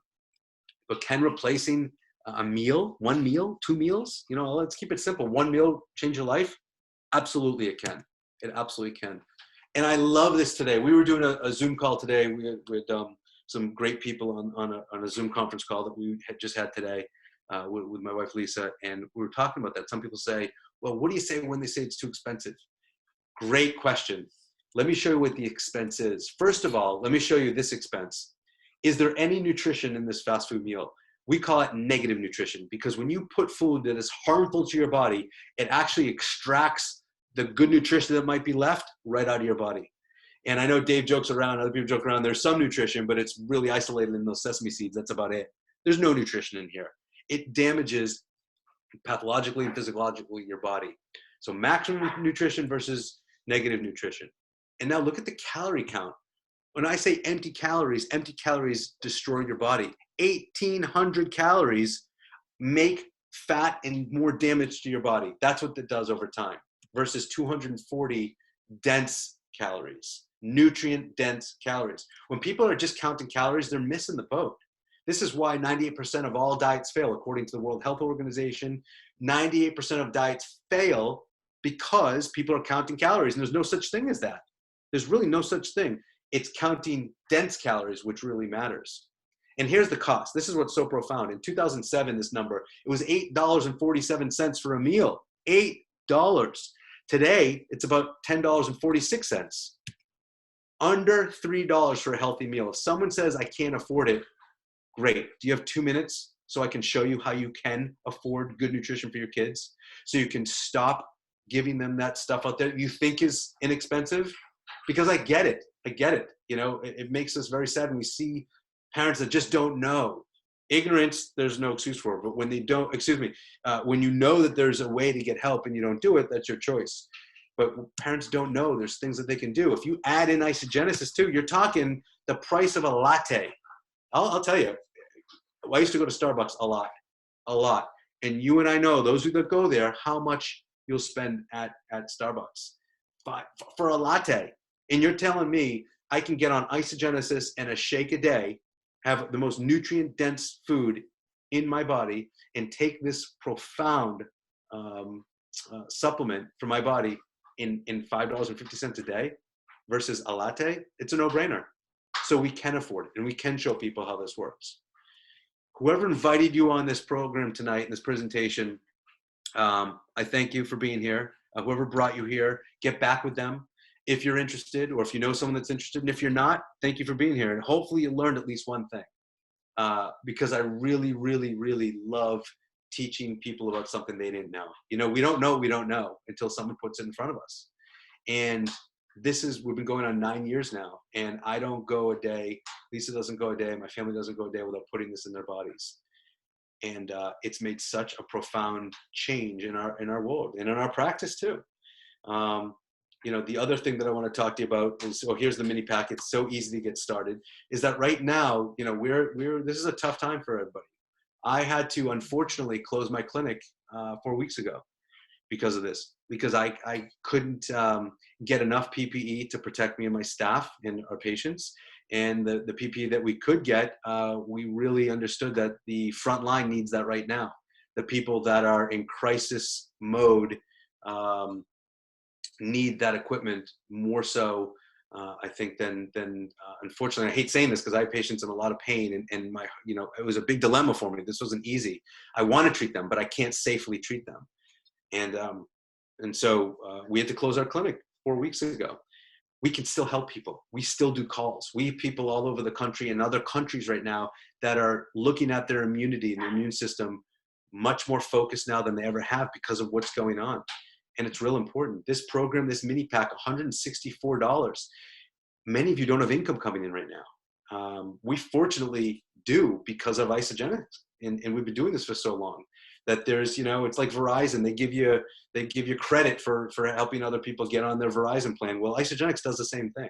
But can replacing a meal, one meal, two meals, let's keep it simple. One meal change your life? Absolutely it can. It absolutely can. And I love this today. We were doing a Zoom call today. We had some great people on a Zoom conference call that we had just had today with my wife, Lisa. And we were talking about that. Some people say, well, what do you say when they say it's too expensive? Great question. Let me show you what the expense is. First of all, let me show you this expense. Is there any nutrition in this fast food meal? We call it negative nutrition, because when you put food that is harmful to your body, it actually extracts the good nutrition that might be left right out of your body. And I know Dave jokes around, other people joke around, there's some nutrition, but it's really isolated in those sesame seeds. That's about it. There's no nutrition in here. It damages pathologically and physiologically your body. So maximum nutrition versus negative nutrition. And now look at the calorie count. When I say empty calories destroy your body. 1,800 calories make fat and more damage to your body. That's what it does over time, versus 240 dense calories, nutrient dense calories. When people are just counting calories, they're missing the boat. This is why 98% of all diets fail, according to the World Health Organization. 98% of diets fail because people are counting calories, and there's no such thing as that. There's really no such thing. It's counting dense calories, which really matters. And here's the cost. This is what's so profound. In 2007, this number, it was $8.47 for a meal. $8. Today, it's about $10.46. Under $3 for a healthy meal. If someone says, I can't afford it, great. Do you have 2 minutes so I can show you how you can afford good nutrition for your kids? So you can stop giving them that stuff out there you think is inexpensive? Because I get it. I get it. It makes us very sad when we see Parents that just don't know. Ignorance, there's no excuse for it. But when they don't, when you know that there's a way to get help and you don't do it, that's your choice. But parents don't know there's things that they can do. If you add in isogenesis too, you're talking the price of a latte. I'll tell you, I used to go to Starbucks a lot. And you and I know, those who that go there, how much you'll spend at Starbucks for a latte. And you're telling me I can get on isogenesis and a shake a day, have the most nutrient dense food in my body, and take this profound supplement for my body in $5.50 a day versus a latte. It's a no-brainer. So we can afford it, and we can show people how this works. Whoever invited you on this program tonight in this presentation, I thank you for being here. Whoever brought you here, get back with them if you're interested, or if you know someone that's interested. And if you're not, thank you for being here. And hopefully you learned at least one thing, because I really, really, really love teaching people about something they didn't know. You know, we don't know until someone puts it in front of us. And we've been going on 9 years now, and I don't go a day, Lisa doesn't go a day, my family doesn't go a day without putting this in their bodies. And it's made such a profound change in our world and in our practice too. You know, the other thing that I want to talk to you about is, here's the mini pack. It's so easy to get started. Is that right now, you know, this is a tough time for everybody. I had to unfortunately close my clinic 4 weeks ago because of this, because I couldn't get enough PPE to protect me and my staff and our patients. And the PPE that we could get, we really understood that the front line needs that right now. The people that are in crisis mode need that equipment more so, I think, than unfortunately. I hate saying this because I have patients in a lot of pain, and my, you know, it was a big dilemma for me. This wasn't easy. I want to treat them, but I can't safely treat them. And so we had to close our clinic 4 weeks ago. We can still help people. We still do calls. We have people all over the country and other countries right now that are looking at their immunity and their immune system much more focused now than they ever have because of what's going on. And it's real important. This program, this mini pack, $164. Many of you don't have income coming in right now. We fortunately do because of Isogenics. And we've been doing this for so long that there's, you know, it's like Verizon. They give you credit for helping other people get on their Verizon plan. Well, Isogenics does the same thing.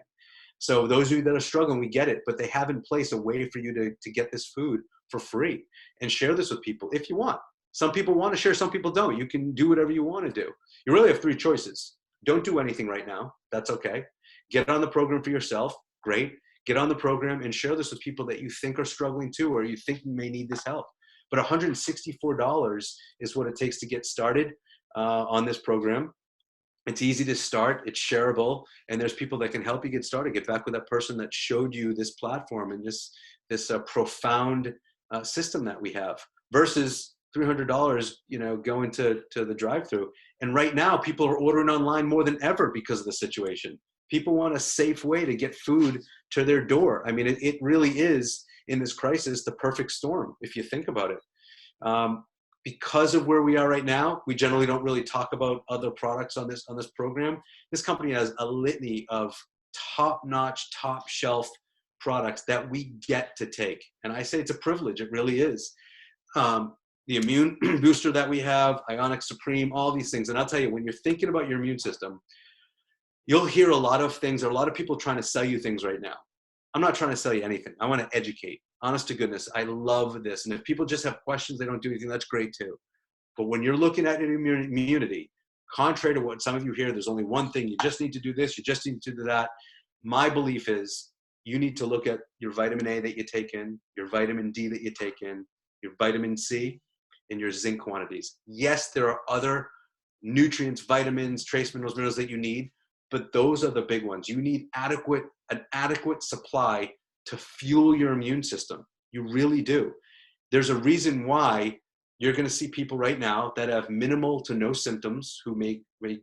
So those of you that are struggling, we get it, but they have in place a way for you to get this food for free and share this with people if you want. Some people want to share, some people don't. You can do whatever you want to do. You really have 3 choices. Don't do anything right now. That's okay. Get on the program for yourself. Great. Get on the program and share this with people that you think are struggling too, or you think may need this help. But $164 is what it takes to get started on this program. It's easy to start, it's shareable, and there's people that can help you get started. Get back with that person that showed you this platform and this profound system that we have, versus $300, you know, going to the drive-through. And right now, people are ordering online more than ever because of the situation. People want a safe way to get food to their door. I mean, it really is, in this crisis, the perfect storm, if you think about it. Because of where we are right now, we generally don't really talk about other products on this program. This company has a litany of top-notch, top-shelf products that we get to take. And I say it's a privilege. It really is. The immune booster that we have, Ionic Supreme, all these things. And I'll tell you, when you're thinking about your immune system, you'll hear a lot of things, or a lot of people trying to sell you things right now. I'm not trying to sell you anything. I want to educate. Honest to goodness, I love this. And if people just have questions, they don't do anything, that's great too. But when you're looking at immunity, contrary to what some of you hear, there's only one thing. You just need to do this. You just need to do that. My belief is you need to look at your vitamin A that you take in, your vitamin D that you take in, your vitamin C, and your zinc quantities. Yes, there are other nutrients, vitamins, trace minerals that you need, but those are the big ones. You need an adequate supply to fuel your immune system. You really do. There's a reason why you're going to see people right now that have minimal to no symptoms who may be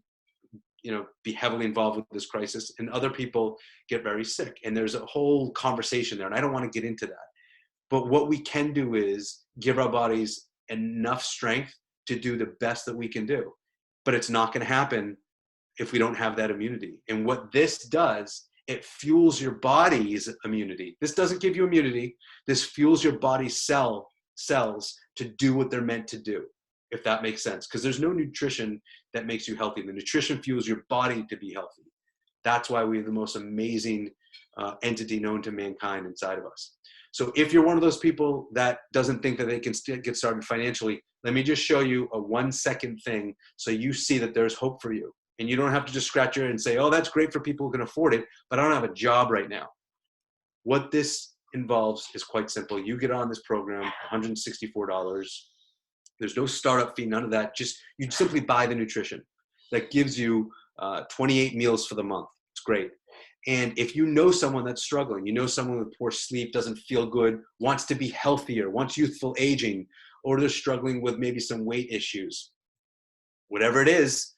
heavily involved with this crisis, and other people get very sick. And there's a whole conversation there, and I don't want to get into that. But what we can do is give our bodies enough strength to do the best that we can do. But it's not going to happen if we don't have that immunity. And what this does it fuels your body's immunity. This doesn't give you immunity. This fuels your body's cells to do what they're meant to do, if that makes sense. Because there's no nutrition that makes you healthy. The nutrition fuels your body to be healthy. That's why we have the most amazing entity known to mankind inside of us. So if you're one of those people that doesn't think that they can get started financially, let me just show you a 1-second thing so you see that there's hope for you. And you don't have to just scratch your head and say, oh, that's great for people who can afford it, but I don't have a job right now. What this involves is quite simple. You get on this program, $164. There's no startup fee, none of that. Just you simply buy the nutrition. That gives you 28 meals for the month. It's great. And if you know someone that's struggling, you know someone with poor sleep, doesn't feel good, wants to be healthier, wants youthful aging, or they're struggling with maybe some weight issues, whatever it is,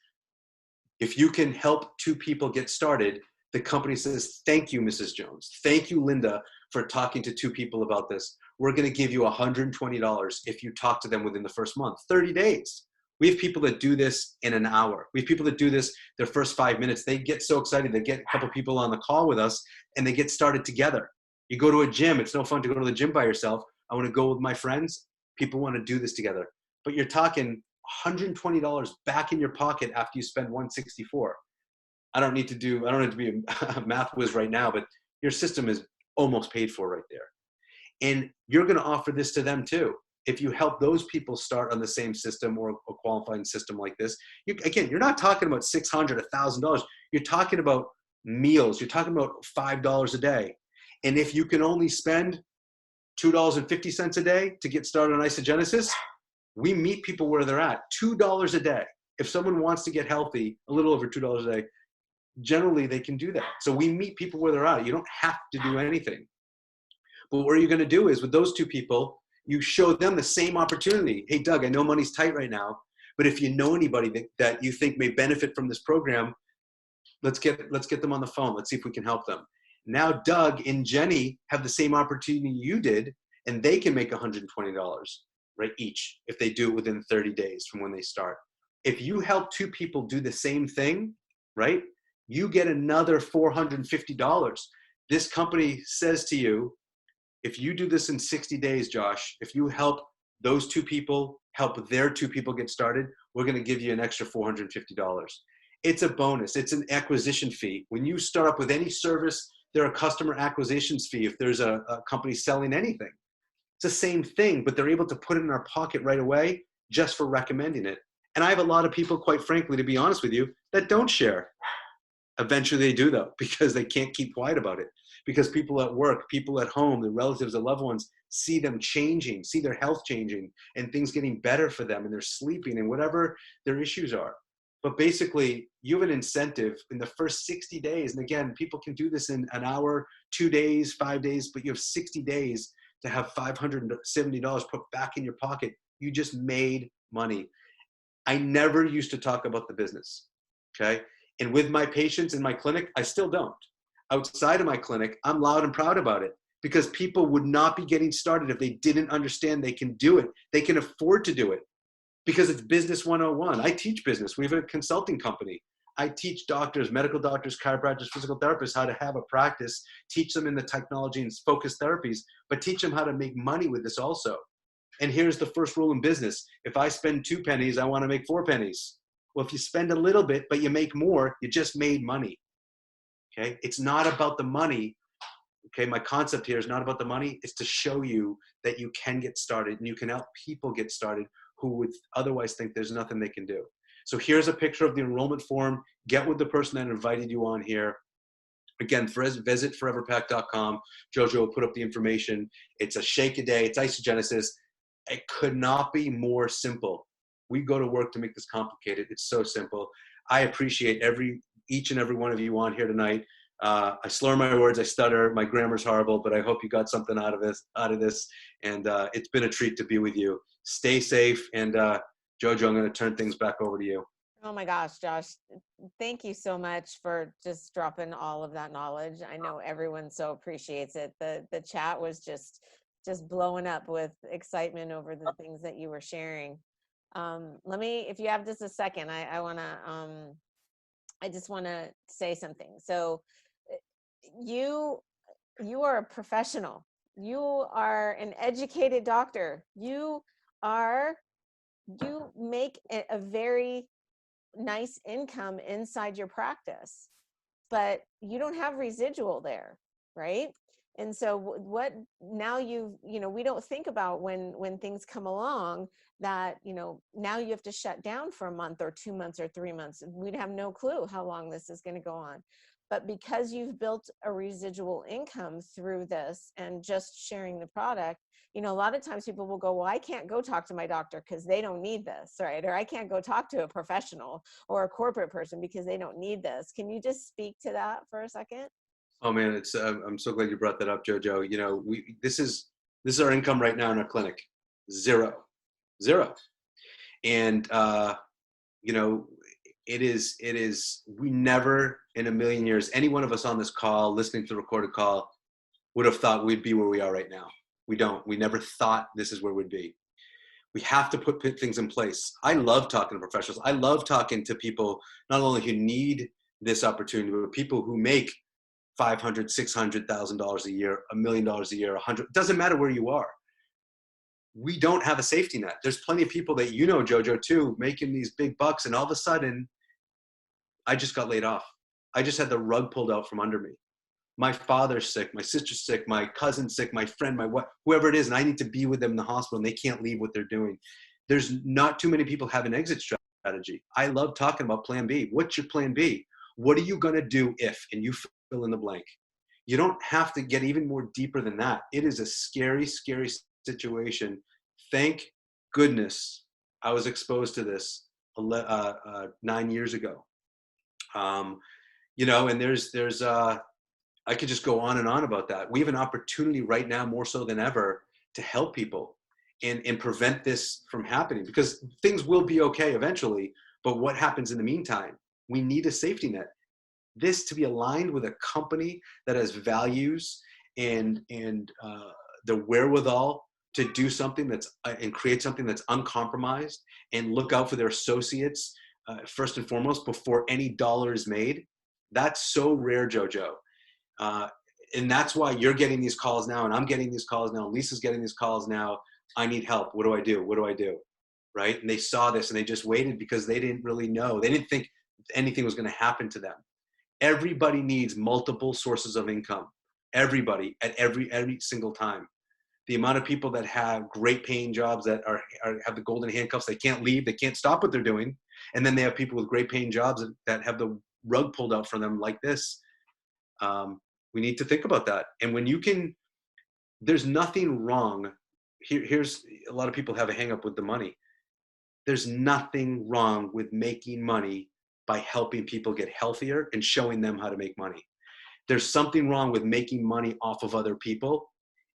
if you can help 2 people get started, the company says, thank you, Mrs. Jones. Thank you, Linda, for talking to 2 people about this. We're going to give you $120 if you talk to them within the first month, 30 days. We have people that do this in an hour. We have people that do this their first 5 minutes. They get so excited. They get a couple people on the call with us and they get started together. You go to a gym. It's no fun to go to the gym by yourself. I want to go with my friends. People want to do this together. But you're talking $120 back in your pocket after you spend $164. I don't need to be a math whiz right now, but your system is almost paid for right there. And you're going to offer this to them too. If you help those people start on the same system or a qualifying system like this, you're not talking about $600, $1,000. You're talking about meals. You're talking about $5 a day. And if you can only spend $2.50 a day to get started on isogenesis, we meet people where they're at. $2 a day. If someone wants to get healthy, a little over $2 a day, generally they can do that. So we meet people where they're at. You don't have to do anything. But what you're going to do is with those 2 people, you show them the same opportunity. Hey, Doug, I know money's tight right now, but if you know anybody that you think may benefit from this program, let's get them on the phone. Let's see if we can help them. Now, Doug and Jenny have the same opportunity you did, and they can make $120, right, each, if they do it within 30 days from when they start. If you help 2 people do the same thing, right, you get another $450. This company says to you, if you do this in 60 days, Josh, if you help those 2 people, help their 2 people get started, we're going to give you an extra $450. It's a bonus. It's an acquisition fee. When you start up with any service, there are customer acquisitions fee if there's a company selling anything. It's the same thing, but they're able to put it in our pocket right away just for recommending it. And I have a lot of people, quite frankly, to be honest with you, that don't share. Eventually they do though, because they can't keep quiet about it. Because people at work, people at home, the relatives, the loved ones, see them changing, see their health changing and things getting better for them and they're sleeping and whatever their issues are. But basically, you have an incentive in the first 60 days. And again, people can do this in an hour, 2 days, 5 days, but you have 60 days to have $570 put back in your pocket. You just made money. I never used to talk about the business, okay? And with my patients in my clinic, I still don't. Outside of my clinic, I'm loud and proud about it because people would not be getting started if they didn't understand they can do it. They can afford to do it because it's business 101. I teach business. We have a consulting company. I teach doctors, medical doctors, chiropractors, physical therapists how to have a practice, teach them in the technology and focused therapies, but teach them how to make money with this also. And here's the first rule in business. If I spend 2 pennies, I want to make 4 pennies. Well, if you spend a little bit, but you make more, you just made money. Okay, it's not about the money. Okay, my concept here is not about the money. It's to show you that you can get started and you can help people get started who would otherwise think there's nothing they can do. So here's a picture of the enrollment form. Get with the person that invited you on here. Again, visit foreverpack.com. Jojo will put up the information. It's a shake a day. It's isogenesis. It could not be more simple. We go to work to make this complicated. It's so simple. I appreciate each and every one of you on here tonight. I slur my words, I stutter, my grammar's horrible, but I hope you got something out of this. And it's been a treat to be with you. Stay safe. And Jojo, I'm going to turn things back over to you. Oh my gosh, Josh, thank you so much for just dropping all of that knowledge. I know everyone so appreciates it. The chat was just blowing up with excitement over the things that you were sharing. If you have just a second, I just want to say something. So you you are a professional. You are an educated doctor. Are you make a very nice income inside your practice, but you don't have residual there, right? And so what now we don't think about when things come along that now you have to shut down for a month or 2 months or 3 months. We'd have no clue how long this is going to go on. But because you've built a residual income through this and just sharing the product, a lot of times people will go, well, I can't go talk to my doctor because they don't need this, right? Or I can't go talk to a professional or a corporate person because they don't need this. Can you just speak to that for a second? Oh man, it's I'm so glad you brought that up, Jojo. This is our income right now in our clinic, zero, zero, and you know it is we never in a million years, any one of us on this call listening to the recorded call would have thought we'd be where we are right now. We never thought this is where we'd be. We have to put things in place. I love talking to professionals. I love talking to people not only who need this opportunity, but people who make $500,000, $600,000 a year, $1 million a year, 100. It doesn't matter where you are. We don't have a safety net. There's plenty of people that Jojo, too, making these big bucks, and all of a sudden, I just got laid off. I just had the rug pulled out from under me. My father's sick, my sister's sick, my cousin's sick, my friend, whoever it is, and I need to be with them in the hospital, and they can't leave what they're doing. There's not too many people have an exit strategy. I love talking about plan B. What's your plan B? What are you going to do if, and you fill in the blank. You don't have to get even more deeper than that. It is a scary, scary situation. Thank goodness I was exposed to this 9 years ago. And there's I could just go on and on about that. We have an opportunity right now, more so than ever, to help people and prevent this from happening, because things will be okay eventually. But what happens in the meantime? We need a safety net. This to be aligned with a company that has values and the wherewithal to do something that's and create something that's uncompromised and look out for their associates first and foremost before any dollar is made. That's so rare, Jojo. And that's why you're getting these calls now, and I'm getting these calls now, and Lisa's getting these calls now. I need help. What do I do? What do I do? Right? And they saw this and they just waited because they didn't really know. They didn't think anything was going to happen to them. Everybody needs multiple sources of income. Everybody at every single time. The amount of people that have great paying jobs that have the golden handcuffs, they can't leave, they can't stop what they're doing. And then they have people with great paying jobs that have the rug pulled out from them like this. We need to think about that. And when there's nothing wrong. Here's a lot of people have a hang up with the money. There's nothing wrong with making money by helping people get healthier and showing them how to make money. There's something wrong with making money off of other people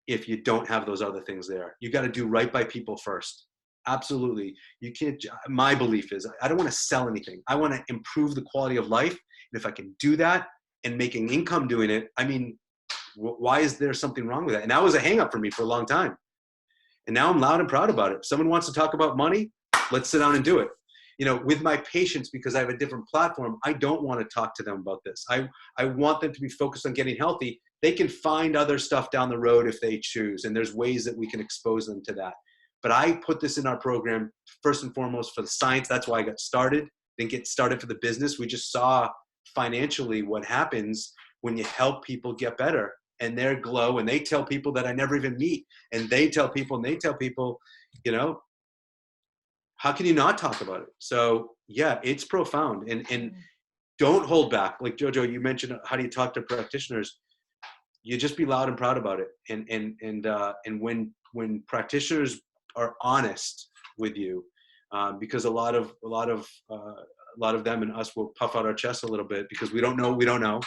if you don't have those other things there. You got to do right by people first. Absolutely. You can't. My belief is I don't want to sell anything. I want to improve the quality of life. And if I can do that and make an income doing it, I mean, why is there something wrong with that? And that was a hang up for me for a long time. And now I'm loud and proud about it. If someone wants to talk about money, let's sit down and do it. With my patients, because I have a different platform, I don't want to talk to them about this. I want them to be focused on getting healthy. They can find other stuff down the road if they choose, and there's ways that we can expose them to that. But I put this in our program first and foremost for the science. That's why I got started. Didn't get started for the business. We just saw financially what happens when you help people get better, and their glow, and they tell people that I never even meet, and they tell people, how can you not talk about it? So yeah, it's profound, and don't hold back. Like Jojo, you mentioned, how do you talk to practitioners? You just be loud and proud about it. And when practitioners are honest with you, because a lot of them and us will puff out our chests a little bit because we don't know what we don't know.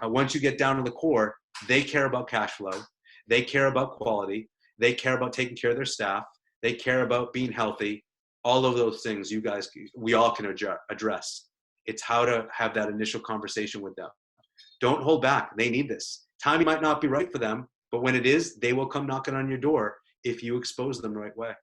Once you get down to the core, they care about cash flow. They care about quality. They care about taking care of their staff. They care about being healthy. All of those things we all can address. It's how to have that initial conversation with them. Don't hold back. They need this. Timing might not be right for them, but when it is, they will come knocking on your door if you expose them the right way.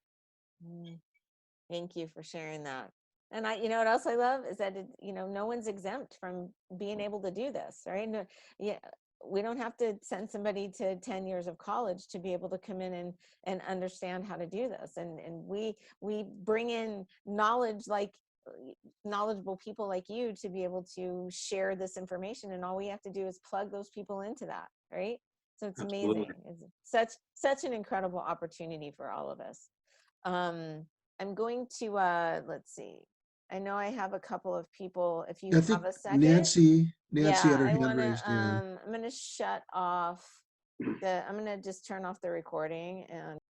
Thank you for sharing that. And what else I love is that no one's exempt from being able to do this, right? No, yeah, we don't have to send somebody to 10 years of college to be able to come in and understand how to do this. And we bring in knowledge, like knowledgeable people like you, to be able to share this information, and all we have to do is plug those people into that, right? So it's Absolutely. amazing. It's such an incredible opportunity for all of us. I'm going to let's see. I know I have a couple of people. If you I have think a second. Nancy Yeah, had her I hand want to, raised. Yeah. I'm going to shut off I'm going to just turn off the recording and